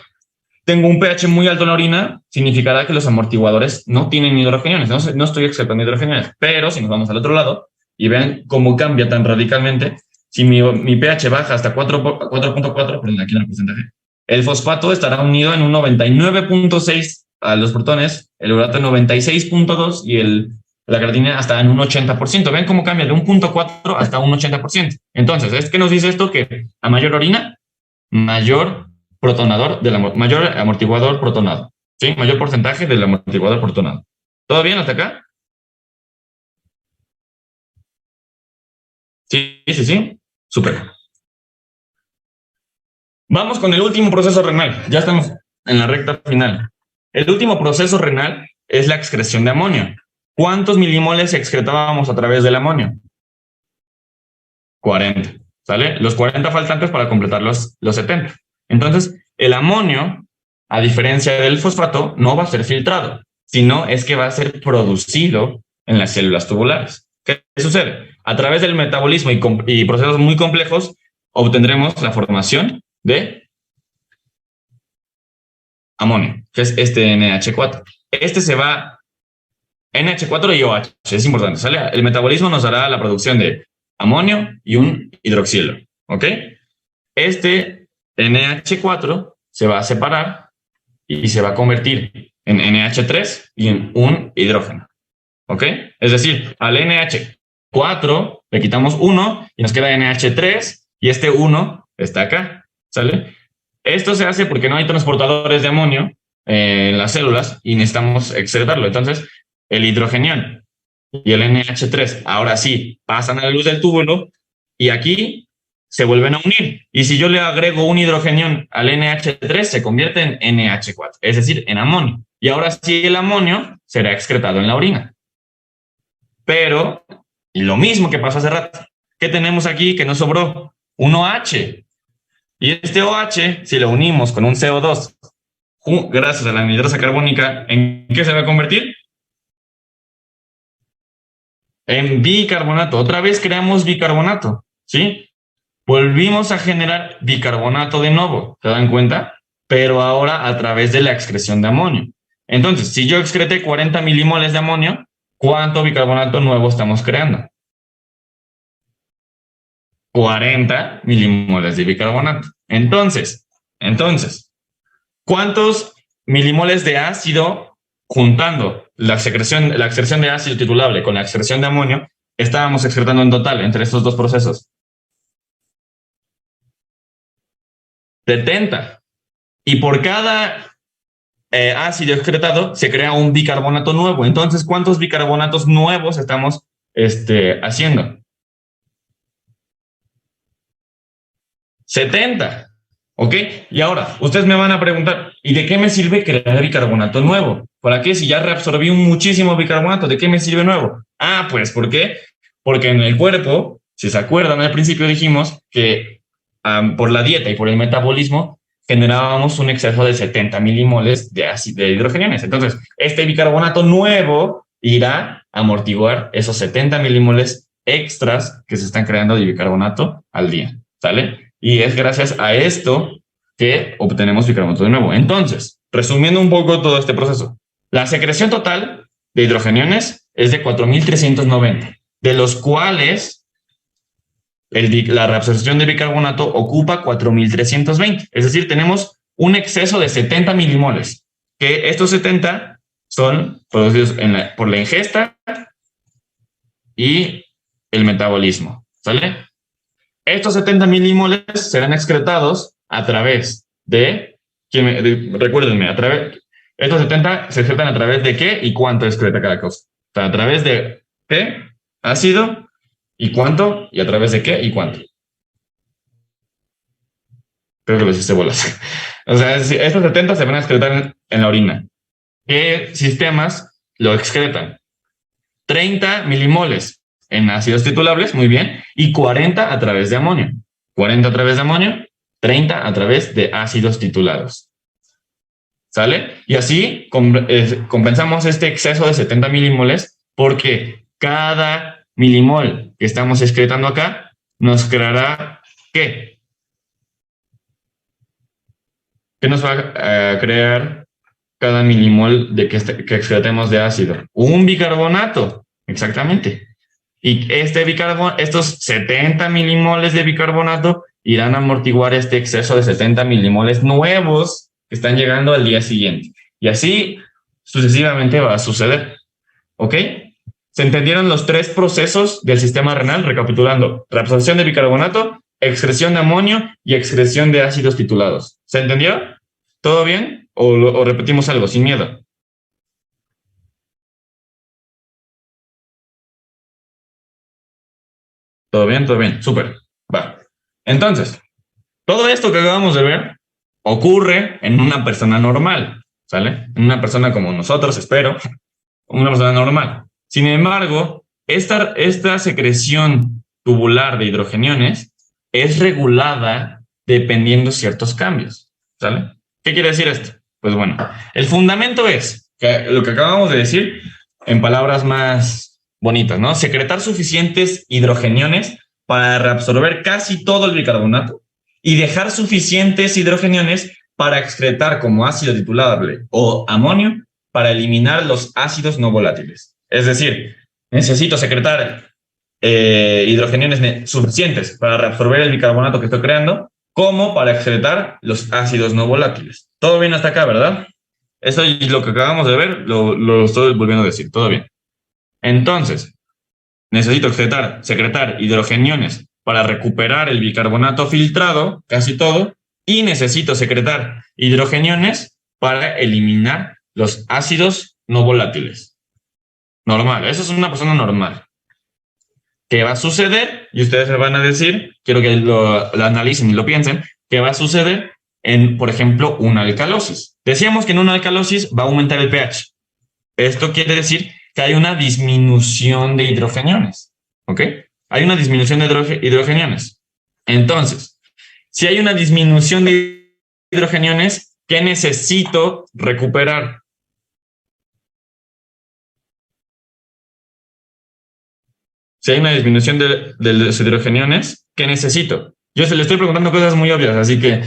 tengo un pH muy alto en la orina, significará que los amortiguadores no tienen hidrogeniones. No estoy excretando hidrogeniones. Pero si nos vamos al otro lado y vean cómo cambia tan radicalmente, si mi pH baja hasta 4.4, perdón, aquí en el porcentaje, el fosfato estará unido en un 99.6 a los protones, el urato en 96.2 y la creatinina hasta en un 80%. Ven cómo cambia de un 0.4 hasta un 80%. Entonces, ¿es que nos dice esto? Que a mayor orina, mayor mayor amortiguador protonado. ¿Sí? Mayor porcentaje del amortiguador protonado. ¿Todo bien hasta acá? Sí. Súper. Vamos con el último proceso renal. Ya estamos en la recta final. El último proceso renal es la excreción de amonio. ¿Cuántos milimoles excretábamos a través del amonio? 40. ¿Sale? Los 40 faltantes para completar los 70. Entonces, el amonio, a diferencia del fosfato, no va a ser filtrado, sino es que va a ser producido en las células tubulares. ¿Qué sucede? A través del metabolismo y procesos muy complejos, obtendremos la formación de amonio, que es este NH4. Este se va NH4 y OH, es importante, ¿sale? El metabolismo nos dará la producción de amonio y un hidroxilo, ¿ok? Este NH4 se va a separar y se va a convertir en NH3 y en un hidrógeno. ¿Ok? Es decir, al NH4 le quitamos 1 y nos queda NH3 y este 1 está acá. ¿Sale? Esto se hace porque no hay transportadores de amonio en las células y necesitamos excretarlo. Entonces, el hidrogenión y el NH3 ahora sí pasan a la luz del túbulo y aquí se vuelven a unir. Y si yo le agrego un hidrogenión al NH3, se convierte en NH4, es decir, en amonio. Y ahora sí el amonio será excretado en la orina. Pero, lo mismo que pasó hace rato, ¿qué tenemos aquí que nos sobró? Un OH. Y este OH, si lo unimos con un CO2, gracias a la anhidrosa carbónica, ¿en qué se va a convertir? En bicarbonato. Otra vez creamos bicarbonato, ¿sí? Volvimos a generar bicarbonato de nuevo, ¿se dan cuenta? Pero ahora a través de la excreción de amonio. Entonces, si yo excreté 40 milimoles de amonio, ¿cuánto bicarbonato nuevo estamos creando? 40 milimoles de bicarbonato. Entonces, ¿cuántos milimoles de ácido, juntando la excreción de ácido titulable con la excreción de amonio, estábamos excretando en total entre estos dos procesos? 70. Y por cada ácido excretado se crea un bicarbonato nuevo. Entonces, ¿cuántos bicarbonatos nuevos estamos haciendo? 70. ¿Ok? Y ahora, ustedes me van a preguntar, ¿y de qué me sirve crear bicarbonato nuevo? ¿Para qué? Si ya reabsorbí muchísimo bicarbonato, ¿de qué me sirve nuevo? Ah, pues, ¿por qué? Porque en el cuerpo, si se acuerdan, al principio dijimos que por la dieta y por el metabolismo generábamos un exceso de 70 milimoles de hidrogeniones. Entonces, este bicarbonato nuevo irá a amortiguar esos 70 milimoles extras que se están creando de bicarbonato al día. ¿Sale? Y es gracias a esto que obtenemos bicarbonato de nuevo. Entonces, resumiendo un poco todo este proceso, la secreción total de hidrogeniones es de 4.390, de los cuales la reabsorción de bicarbonato ocupa 4.320. Es decir, tenemos un exceso de 70 milimoles, que estos 70 son producidos por la ingesta y el metabolismo. ¿Sale? Estos 70 milimoles serán excretados a través de, recuérdenme, estos 70 se excretan a través de qué y cuánto excreta cada cosa. O sea, a través de qué, ácido, y cuánto, y a través de qué y cuánto. Creo que los hice bolas. O sea, estos 70 se van a excretar en la orina. ¿Qué sistemas lo excretan? 30 milimoles en ácidos titulables, muy bien, y 40 a través de amonio. 40 a través de amonio, 30 a través de ácidos titulados. ¿Sale? Y así compensamos este exceso de 70 milimoles porque cada milimol que estamos excretando acá nos creará ¿qué? ¿Qué nos va a crear cada milimol de que excretemos de ácido? Un bicarbonato, exactamente. Y estos 70 milimoles de bicarbonato irán a amortiguar este exceso de 70 milimoles nuevos que están llegando al día siguiente. Y así sucesivamente va a suceder. ¿Ok? ¿Se entendieron los tres procesos del sistema renal? Recapitulando: reabsorción de bicarbonato, excreción de amonio y excreción de ácidos titulados. ¿Se entendió? ¿Todo bien? ¿O repetimos algo sin miedo? ¿Todo bien? ¿Todo bien? Súper. Va. Entonces, todo esto que acabamos de ver ocurre en una persona normal, ¿sale? En una persona como nosotros, espero, una persona normal. Sin embargo, esta secreción tubular de hidrogeniones es regulada dependiendo de ciertos cambios, ¿sale? ¿Qué quiere decir esto? Pues bueno, el fundamento es que lo que acabamos de decir en palabras más bonitas, ¿no? Secretar suficientes hidrogeniones para reabsorber casi todo el bicarbonato y dejar suficientes hidrogeniones para excretar como ácido titulable o amonio para eliminar los ácidos no volátiles. Es decir, necesito secretar hidrogeniones suficientes para reabsorber el bicarbonato que estoy creando, como para excretar los ácidos no volátiles. Todo bien hasta acá, ¿verdad? Eso y lo que acabamos de ver, lo estoy volviendo a decir, todo bien. Entonces, necesito secretar hidrogeniones para recuperar el bicarbonato filtrado, casi todo, y necesito secretar hidrogeniones para eliminar los ácidos no volátiles. Normal, eso es una persona normal. ¿Qué va a suceder? Y ustedes me van a decir, quiero que lo analicen y lo piensen, ¿qué va a suceder en, por ejemplo, una alcalosis? Decíamos que en una alcalosis va a aumentar el pH. Esto quiere decir que hay una disminución de hidrogeniones, ¿ok? Hay una disminución de hidrogeniones. Entonces, si hay una disminución de hidrogeniones, ¿qué necesito recuperar? Si hay una disminución de los hidrogeniones, ¿qué necesito? Yo se le estoy preguntando cosas muy obvias, así que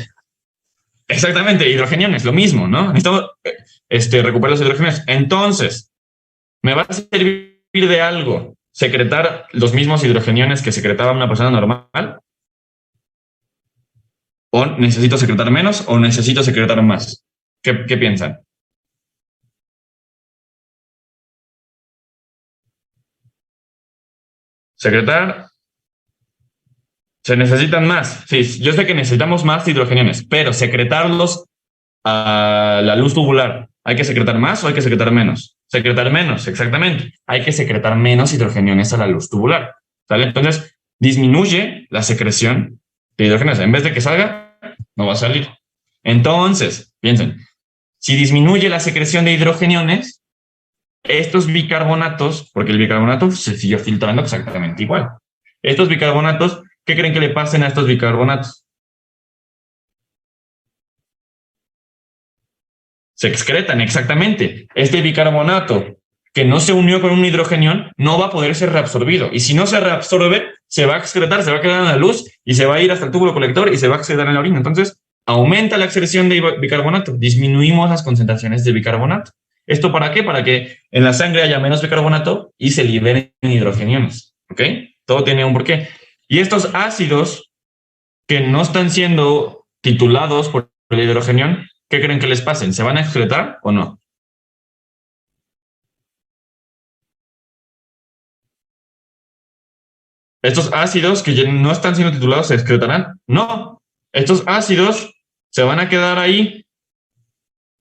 exactamente, hidrogeniones, lo mismo, ¿no? Necesitamos recuperar los hidrogeniones. Entonces, ¿me va a servir de algo secretar los mismos hidrogeniones que secretaba una persona normal? ¿O necesito secretar menos o necesito secretar más? ¿Qué piensan? Secretar, se necesitan más. Sí, yo sé que necesitamos más hidrogeniones, pero secretarlos a la luz tubular, ¿hay que secretar más o hay que secretar menos? Secretar menos, exactamente. Hay que secretar menos hidrogeniones a la luz tubular. ¿Sale? Entonces, disminuye la secreción de hidrogeniones. En vez de que salga, no va a salir. Entonces, piensen, si disminuye la secreción de hidrogeniones, estos bicarbonatos, porque el bicarbonato se sigue filtrando exactamente igual. Estos bicarbonatos, ¿qué creen que le pasen a estos bicarbonatos? Se excretan, exactamente. Este bicarbonato que no se unió con un hidrogenión no va a poder ser reabsorbido. Y si no se reabsorbe, se va a excretar, se va a quedar en la luz y se va a ir hasta el túbulo colector y se va a excretar en la orina. Entonces, aumenta la excreción de bicarbonato. Disminuimos las concentraciones de bicarbonato. ¿Esto para qué? Para que en la sangre haya menos bicarbonato y se liberen hidrogenones. ¿Ok? Todo tiene un porqué. Y estos ácidos que no están siendo titulados por el hidrogenión, ¿qué creen que les pasen? ¿Se van a excretar o no? ¿Estos ácidos que ya no están siendo titulados se excretarán? No. Estos ácidos se van a quedar ahí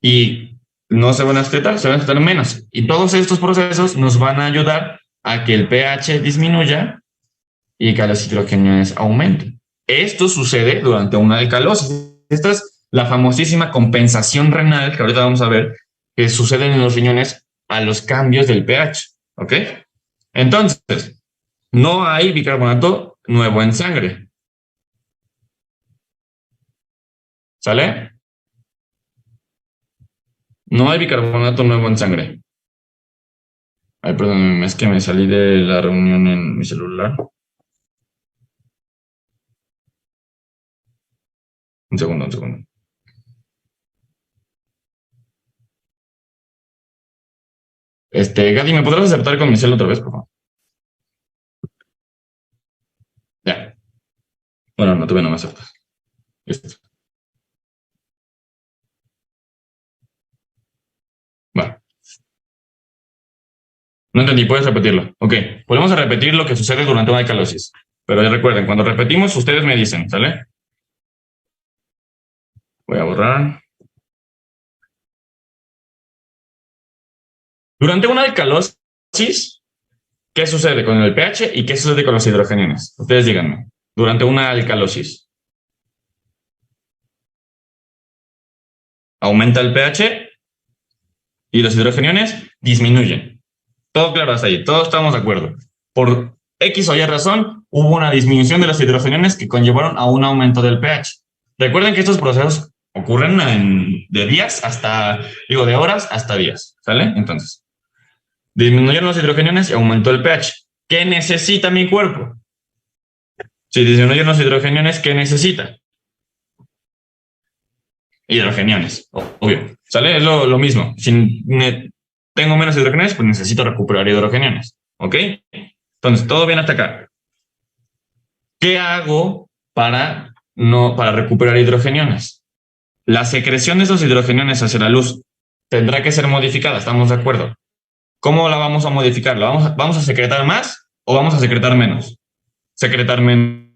y no se van a excretar, se van a excretar menos. Y todos estos procesos nos van a ayudar a que el pH disminuya y que los hidrogeniones aumenten. Esto sucede durante una alcalosis. Esta es la famosísima compensación renal que ahorita vamos a ver que sucede en los riñones a los cambios del pH. ¿Ok? Entonces, no hay bicarbonato nuevo en sangre. ¿Sale? No hay bicarbonato nuevo en sangre. Ay, perdón, es que me salí de la reunión en mi celular. Un segundo, un segundo. Gadi, ¿me podrás aceptar con mi cel otra vez, por favor? Ya. Bueno, no, todavía no me aceptas. Listo. Bueno. No entendí, puedes repetirlo. Ok, podemos repetir lo que sucede durante una alcalosis. Pero recuerden, cuando repetimos, ustedes me dicen, ¿sale? Voy a borrar. Durante una alcalosis, ¿qué sucede con el pH y qué sucede con los hidrogeniones? Ustedes díganme. Durante una alcalosis. Aumenta el pH y los hidrogeniones disminuyen. Todo claro hasta ahí, todos estamos de acuerdo. Por X o Y razón, hubo una disminución de los hidrogeniones que conllevaron a un aumento del pH. Recuerden que estos procesos ocurren de días hasta, de horas hasta días, ¿sale? Entonces, disminuyeron los hidrogeniones y aumentó el pH. ¿Qué necesita mi cuerpo? Si disminuyen los hidrogeniones, ¿qué necesita? Hidrogeniones, obvio. ¿Sale? Es lo mismo. Si tengo menos hidrogeniones, pues necesito recuperar hidrogeniones. ¿Ok? Entonces, todo bien hasta acá. ¿Qué hago para recuperar hidrogeniones? La secreción de esos hidrogeniones hacia la luz tendrá que ser modificada, estamos de acuerdo. ¿Cómo la vamos a modificar? ¿Vamos a secretar más o vamos a secretar menos? Secretar menos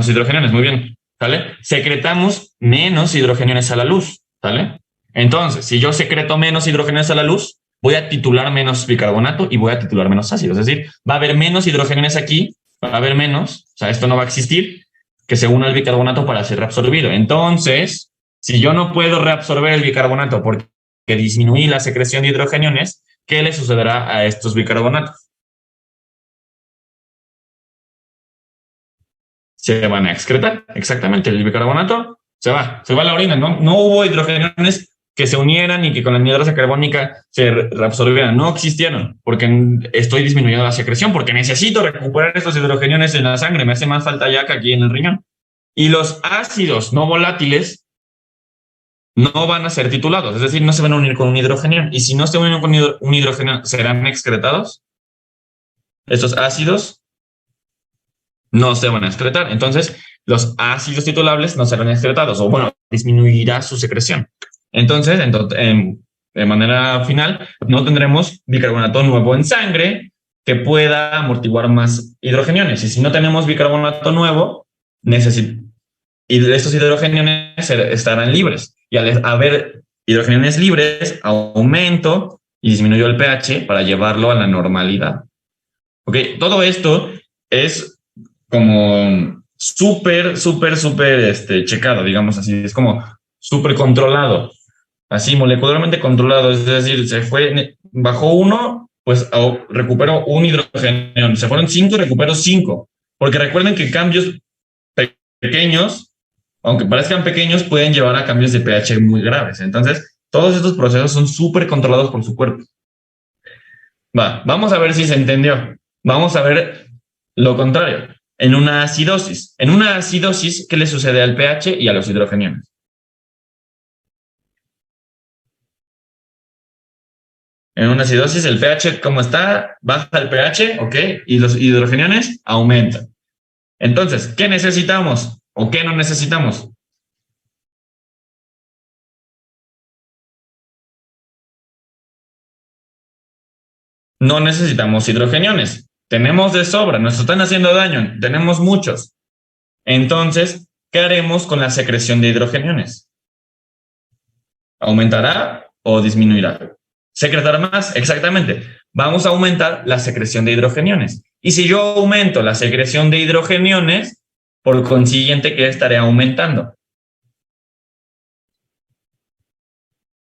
hidrogeniones, muy bien, ¿sale? Secretamos menos hidrogeniones a la luz, ¿sale? Entonces, si yo secreto menos hidrogeniones a la luz, voy a titular menos bicarbonato y voy a titular menos ácidos. Es decir, va a haber menos hidrogeniones aquí, va a haber menos, o sea, esto no va a existir, que se una al bicarbonato para ser reabsorbido. Entonces, si yo no puedo reabsorber el bicarbonato porque disminuí la secreción de hidrogeniones, ¿qué le sucederá a estos bicarbonatos? Se van a excretar, exactamente, el bicarbonato se va a la orina, no hubo hidrogeniones que se unieran y que con la anhidrosa carbónica se reabsorbieran, no existieron, porque estoy disminuyendo la secreción, porque necesito recuperar estos hidrogeniones en la sangre, me hace más falta ya que aquí en el riñón. Y los ácidos no volátiles no van a ser titulados, es decir, no se van a unir con un hidrogenión, y si no se unen con un hidrogenión, ¿serán excretados? Estos ácidos no se van a excretar. Entonces, los ácidos titulables no serán excretados, o bueno, disminuirá su secreción. Entonces, de manera final, no tendremos bicarbonato nuevo en sangre que pueda amortiguar más hidrogeniones. Y si no tenemos bicarbonato nuevo, y estos hidrogeniones estarán libres. Y al haber hidrogeniones libres, aumento y disminuyo el pH para llevarlo a la normalidad. ¿Ok? Todo esto es como súper checado, digamos así, es como súper controlado, así molecularmente controlado, es decir, bajó uno, pues recuperó un hidrogenio, se fueron 5, recuperó 5, porque recuerden que cambios pequeños, aunque parezcan pequeños, pueden llevar a cambios de pH muy graves, entonces todos estos procesos son súper controlados por su cuerpo. Vamos a ver si se entendió, vamos a ver lo contrario. En una acidosis. En una acidosis, ¿qué le sucede al pH y a los hidrogeniones? En una acidosis, el pH, ¿cómo está? Baja el pH, ¿ok? Y los hidrogeniones aumentan. Entonces, ¿qué necesitamos o qué no necesitamos? No necesitamos hidrogeniones. Tenemos de sobra, nos están haciendo daño, tenemos muchos. Entonces, ¿qué haremos con la secreción de hidrogeniones? ¿Aumentará o disminuirá? ¿Secretar más? Exactamente. Vamos a aumentar la secreción de hidrogeniones. Y si yo aumento la secreción de hidrogeniones, por consiguiente, ¿qué estaré aumentando?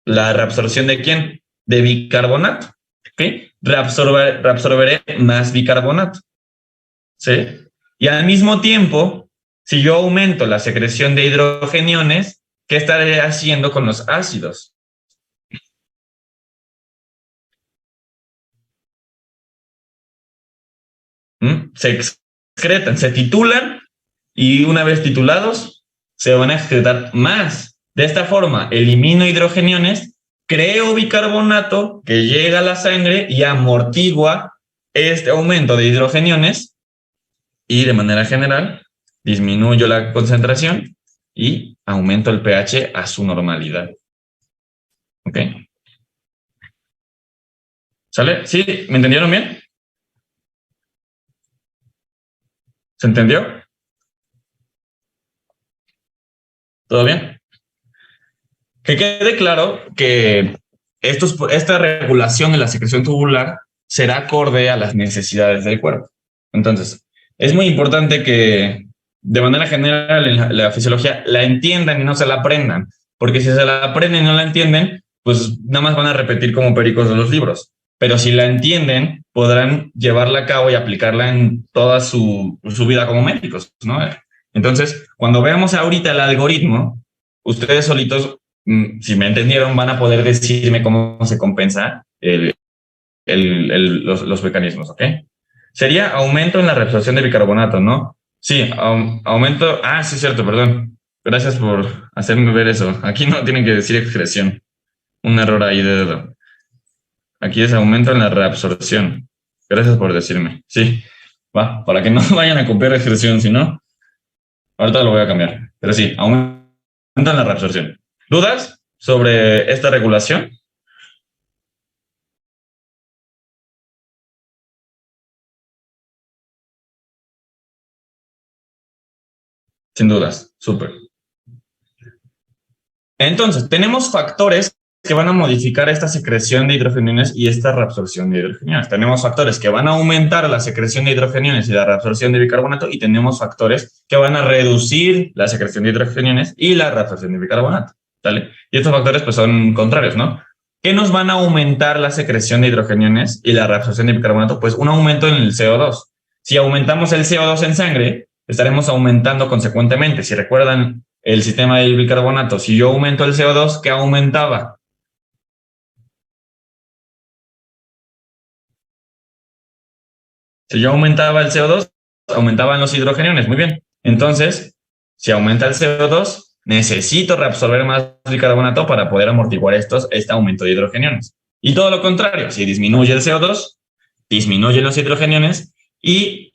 ¿La reabsorción de quién? De bicarbonato. ¿Okay? Reabsorberé más bicarbonato. ¿Sí? Y al mismo tiempo, si yo aumento la secreción de hidrogeniones, ¿qué estaré haciendo con los ácidos? Se excretan, se titulan y una vez titulados se van a excretar más. De esta forma, elimino hidrogeniones, creo bicarbonato que llega a la sangre y amortigua este aumento de hidrogeniones y de manera general disminuyo la concentración y aumento el pH a su normalidad. ¿Ok? ¿Sale? ¿Sí? ¿Me entendieron bien? ¿Se entendió? ¿Todo bien? Que quede claro que esta regulación de la secreción tubular será acorde a las necesidades del cuerpo. Entonces, es muy importante que de manera general en la fisiología la entiendan y no se la aprendan, porque si se la aprenden y no la entienden, pues nada más van a repetir como pericos de los libros. Pero si la entienden, podrán llevarla a cabo y aplicarla en toda su vida como médicos, ¿no? Entonces, cuando veamos ahorita el algoritmo, ustedes solitos, si me entendieron, van a poder decirme cómo se compensa los mecanismos, ¿ok? Sería aumento en la reabsorción de bicarbonato, ¿no? Sí, aumento. Ah, sí, cierto, perdón. Gracias por hacerme ver eso. Aquí no tienen que decir excreción. Un error ahí de dedo. Aquí es aumento en la reabsorción. Gracias por decirme. Sí, para que no vayan a copiar excreción, si no, ahorita lo voy a cambiar. Pero sí, aumento en la reabsorción. ¿Dudas? sobre esta regulación? Sin dudas, súper. Entonces, tenemos factores que van a modificar esta secreción de hidrogeniones y esta reabsorción de hidrogeniones. Tenemos factores que van a aumentar la secreción de hidrogeniones y la reabsorción de bicarbonato, y tenemos factores que van a reducir la secreción de hidrogeniones y la reabsorción de bicarbonato, ¿vale? Y estos factores pues son contrarios, ¿no? ¿Qué nos van a aumentar la secreción de hidrogeniones y la reabsorción de bicarbonato? Pues un aumento en el CO2. Si aumentamos el CO2 en sangre, estaremos aumentando consecuentemente. Si recuerdan el sistema del bicarbonato, si yo aumento el CO2, ¿qué aumentaba? Si yo aumentaba el CO2, aumentaban los hidrogeniones. Muy bien. Entonces, si aumenta el CO2, necesito reabsorber más bicarbonato para poder amortiguar este aumento de hidrogeniones. Y todo lo contrario, si disminuye el CO2, disminuyen los hidrogeniones, y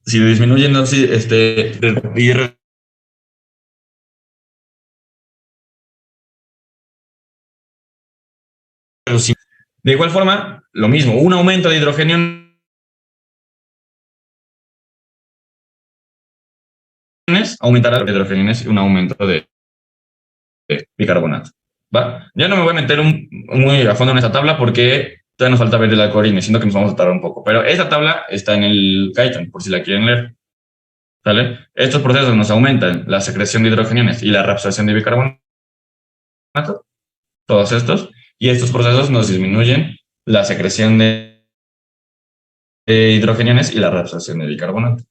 si disminuyen los de igual forma, lo mismo, un aumento de hidrogeniones aumentará los hidrogeniones y un aumento de bicarbonato. ¿Va? Ya no me voy a meter muy a fondo en esta tabla porque todavía nos falta ver el algoritmo, siento que nos vamos a tardar un poco, pero esta tabla está en el Kaizen, por si la quieren leer. ¿Vale? Estos procesos nos aumentan la secreción de hidrogeniones y la reabsorción de bicarbonato, todos estos, y estos procesos nos disminuyen la secreción de hidrogeniones y la reabsorción de bicarbonato.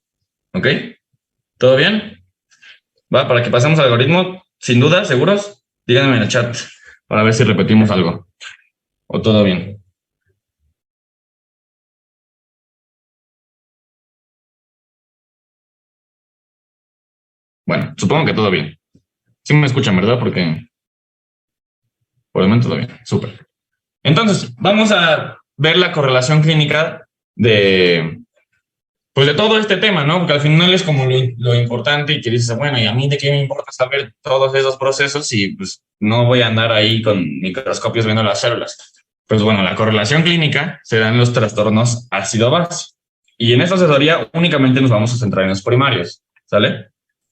¿Ok? ¿Todo bien? ¿Va? Para que pasemos al algoritmo, sin duda, ¿seguros? Díganme en el chat para ver si repetimos algo. ¿O todo bien? Bueno, supongo que todo bien. Sí me escuchan, ¿verdad? Porque por el momento todo bien. Súper. Entonces, vamos a ver la correlación clínica de todo este tema, ¿no? Porque al final es como lo importante, y que dices, bueno, ¿y a mí de qué me importa saber todos esos procesos si pues no voy a andar ahí con microscopios viendo las células? Pues bueno, la correlación clínica se da en los trastornos ácido-base. Y en esta asesoría únicamente nos vamos a centrar en los primarios, ¿sale?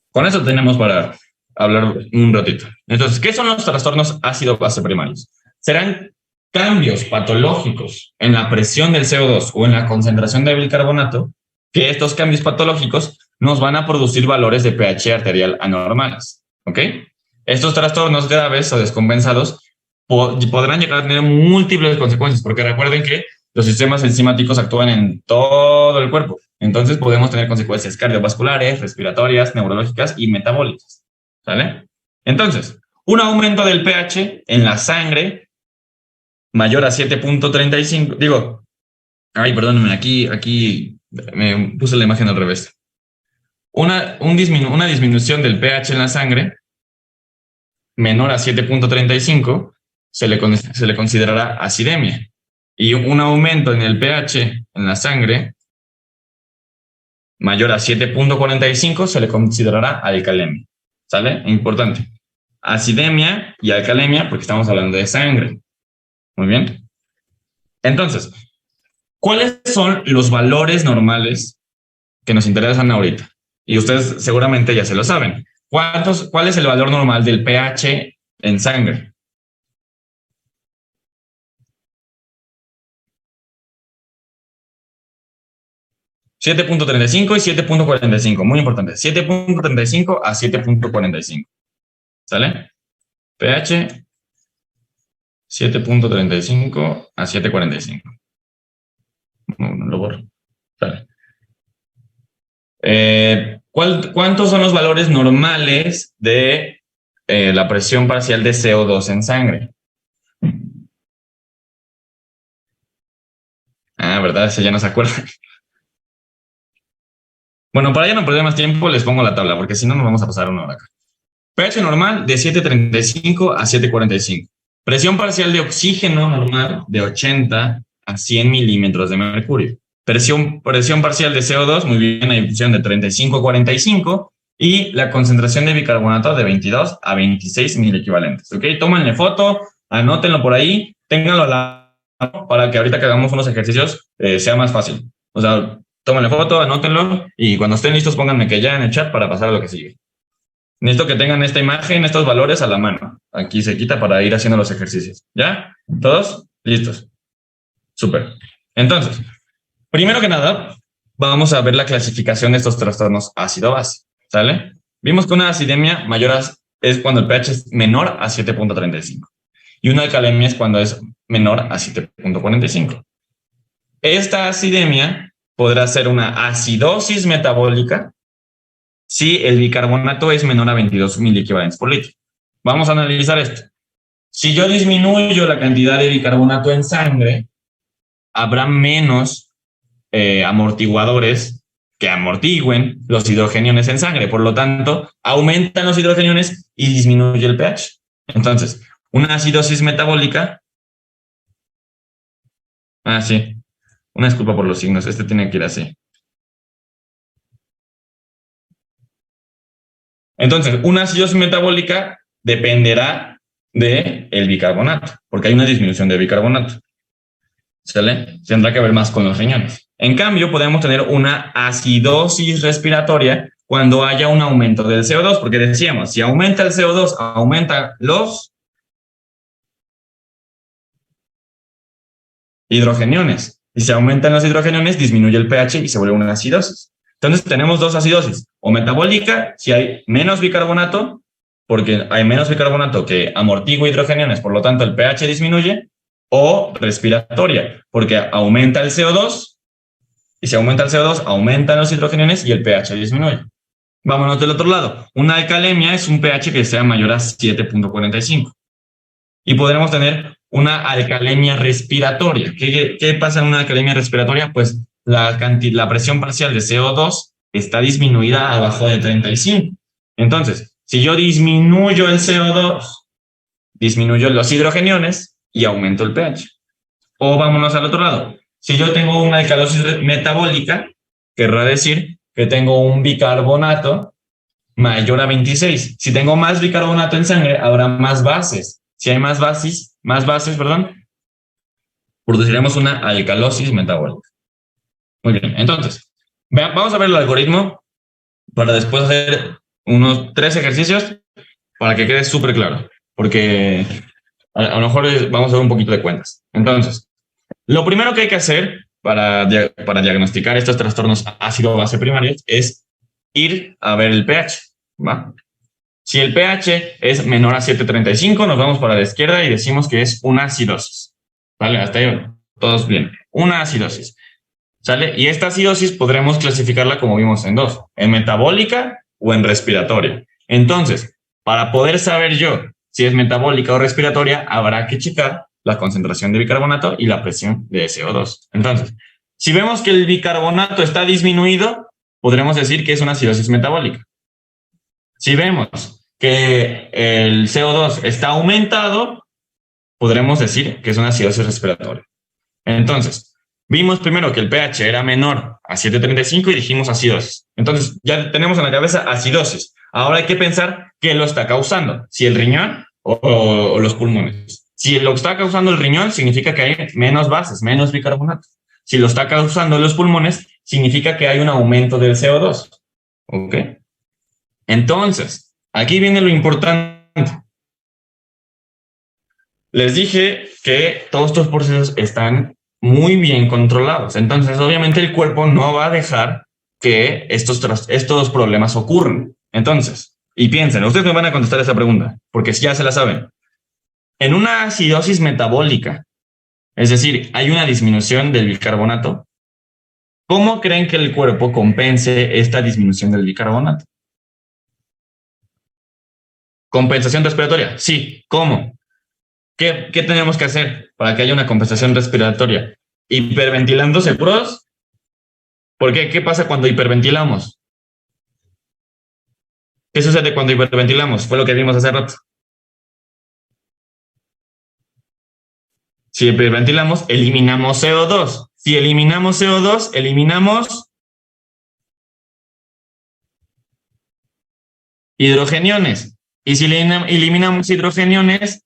Con eso tenemos para hablar un ratito. Entonces, ¿qué son los trastornos ácido-base primarios? Serán cambios patológicos en la presión del CO2 o en la concentración de bicarbonato, que estos cambios patológicos nos van a producir valores de pH arterial anormales, ¿ok? Estos trastornos graves o descompensados podrán llegar a tener múltiples consecuencias, porque recuerden que los sistemas enzimáticos actúan en todo el cuerpo. Entonces podemos tener consecuencias cardiovasculares, respiratorias, neurológicas y metabólicas, ¿sale? Entonces, un aumento del pH en la sangre mayor a 7.35, perdónenme, aquí me puse la imagen al revés. Una disminución del pH en la sangre menor a 7.35 se le considerará acidemia. Y un aumento en el pH en la sangre mayor a 7.45 se le considerará alcalemia. ¿Sale? Importante. Acidemia y alcalemia porque estamos hablando de sangre. Muy bien. Entonces, ¿cuáles son los valores normales que nos interesan ahorita? Y ustedes seguramente ya se lo saben. ¿Cuál es el valor normal del pH en sangre? .35 y 7.45, muy importante. 7.35 a 7.45. ¿Sale? pH 7.35 a 7.45. No lo borro. ¿Sale? ¿Cuántos son los valores normales de la presión parcial de CO2 en sangre? Ah, ¿verdad? Ese ya no se acuerda. Bueno, para ya no perder más tiempo, les pongo la tabla, porque si no nos vamos a pasar una hora acá. pH normal de 7.35 a 7.45. Presión parcial de oxígeno normal de 80 a 100 milímetros de mercurio. Presión parcial de CO2, muy bien, hay presión de 35 a 45, y la concentración de bicarbonato de 22 a 26 milequivalentes. ¿Ok? Tómenle foto, anótenlo por ahí, ténganlo a la mano para que ahorita que hagamos unos ejercicios sea más fácil. O sea, tómenle foto, anótenlo y cuando estén listos pónganme que ya en el chat para pasar a lo que sigue. Necesito que tengan esta imagen, estos valores a la mano. Aquí se quita para ir haciendo los ejercicios. ¿Ya? ¿Todos? Listos. Súper. Entonces, primero que nada, vamos a ver la clasificación de estos trastornos ácido-base. ¿Sale? Vimos que una acidemia mayor es cuando el pH es menor a 7.35 y una alcalemia es cuando es menor a 7.45. Esta acidemia podrá ser una acidosis metabólica si el bicarbonato es menor a 22 miliequivalentes por litro. Vamos a analizar esto. Si yo disminuyo la cantidad de bicarbonato en sangre, habrá menos amortiguadores que amortigüen los hidrogeniones en sangre. Por lo tanto, aumentan los hidrogeniones y disminuye el pH. Entonces, una acidosis metabólica. Sí. Una disculpa por los signos. Este tiene que ir así. Entonces, una acidosis metabólica dependerá del bicarbonato, porque hay una disminución de bicarbonato. ¿Sale? Tendrá que ver más con los riñones. En cambio, podemos tener una acidosis respiratoria cuando haya un aumento del CO2, porque decíamos, si aumenta el CO2, aumenta los hidrogeniones. Y si aumentan los hidrogeniones, disminuye el pH y se vuelve una acidosis. Entonces tenemos dos acidosis, o metabólica, si hay menos bicarbonato, porque hay menos bicarbonato que amortigua hidrogeniones, por lo tanto el pH disminuye, o respiratoria, porque aumenta el CO2, y si aumenta el CO2, aumentan los hidrogeniones y el pH disminuye. Vámonos del otro lado. Una alcalemia es un pH que sea mayor a 7.45. Y podremos tener una alcalemia respiratoria. ¿Qué pasa en una alcalemia respiratoria? Pues la presión parcial de CO2 está disminuida abajo de 35. Entonces, si yo disminuyo el CO2, disminuyo los hidrogeniones y aumento el pH. O vámonos al otro lado. Si yo tengo una alcalosis metabólica, querrá decir que tengo un bicarbonato mayor a 26. Si tengo más bicarbonato en sangre, habrá más bases. Si hay más bases, produciremos una alcalosis metabólica. Muy bien, entonces, vamos a ver el algoritmo para después hacer unos 3 ejercicios para que quede súper claro, porque a lo mejor vamos a ver un poquito de cuentas. Entonces, lo primero que hay que hacer para diagnosticar estos trastornos ácido-base primarios es ir a ver el pH, ¿va? Si el pH es menor a 7.35, nos vamos para la izquierda y decimos que es una acidosis. ¿Vale? Hasta ahí todos bien. Una acidosis. ¿Sale? Y esta acidosis podremos clasificarla como vimos en dos, en metabólica o en respiratoria. Entonces, para poder saber yo si es metabólica o respiratoria, habrá que checar la concentración de bicarbonato y la presión de CO2. Entonces, si vemos que el bicarbonato está disminuido, podremos decir que es una acidosis metabólica. Si vemos que el CO2 está aumentado, podremos decir que es una acidosis respiratoria. Entonces, vimos primero que el pH era menor a 7.35 y dijimos acidosis. Entonces, ya tenemos en la cabeza acidosis. Ahora hay que pensar qué lo está causando, si el riñón o los pulmones. Si lo está causando el riñón, significa que hay menos bases, menos bicarbonato. Si lo está causando los pulmones, significa que hay un aumento del CO2. ¿Ok? Entonces, aquí viene lo importante. Les dije que todos estos procesos están muy bien controlados. Entonces, obviamente, el cuerpo no va a dejar que estos problemas ocurran. Entonces, y piensen, ustedes me van a contestar esa pregunta, porque ya se la saben. En una acidosis metabólica, es decir, hay una disminución del bicarbonato, ¿cómo creen que el cuerpo compense esta disminución del bicarbonato? ¿Compensación respiratoria? Sí. ¿Cómo? ¿Qué tenemos que hacer para que haya una compensación respiratoria? ¿Hiperventilando seguros? ¿Por qué? ¿Qué pasa cuando hiperventilamos? ¿Qué sucede cuando hiperventilamos? Fue lo que vimos hace rato. Si hiperventilamos, eliminamos CO2. Si eliminamos CO2, eliminamos hidrogeniones. Y si eliminamos hidrogeniones,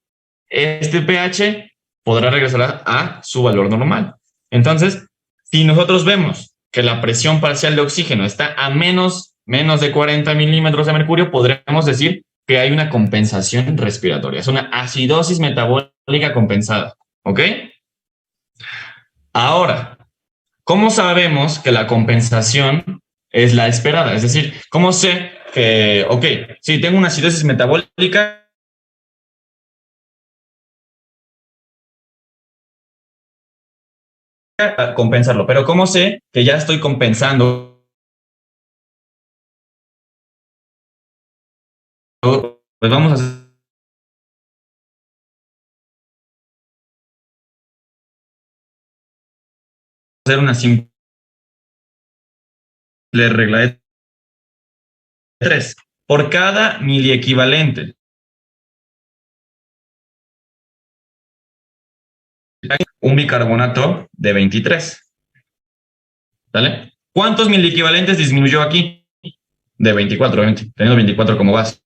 este pH podrá regresar a su valor normal. Entonces, si nosotros vemos que la presión parcial de oxígeno está a menos de 40 milímetros de mercurio, podremos decir que hay una compensación respiratoria. Es una acidosis metabólica compensada. ¿Ok? Ahora, ¿cómo sabemos que la compensación es la esperada? Es decir, ¿cómo sé que, ok, si tengo una acidosis metabólica, compensarlo, pero ¿cómo sé que ya estoy compensando? Pues vamos a hacer una simple regla de 3. Por cada miliequivalente, un bicarbonato de 23. ¿Vale? ¿Cuántos miliequivalentes disminuyó aquí? De 24, obviamente, teniendo 24 como base.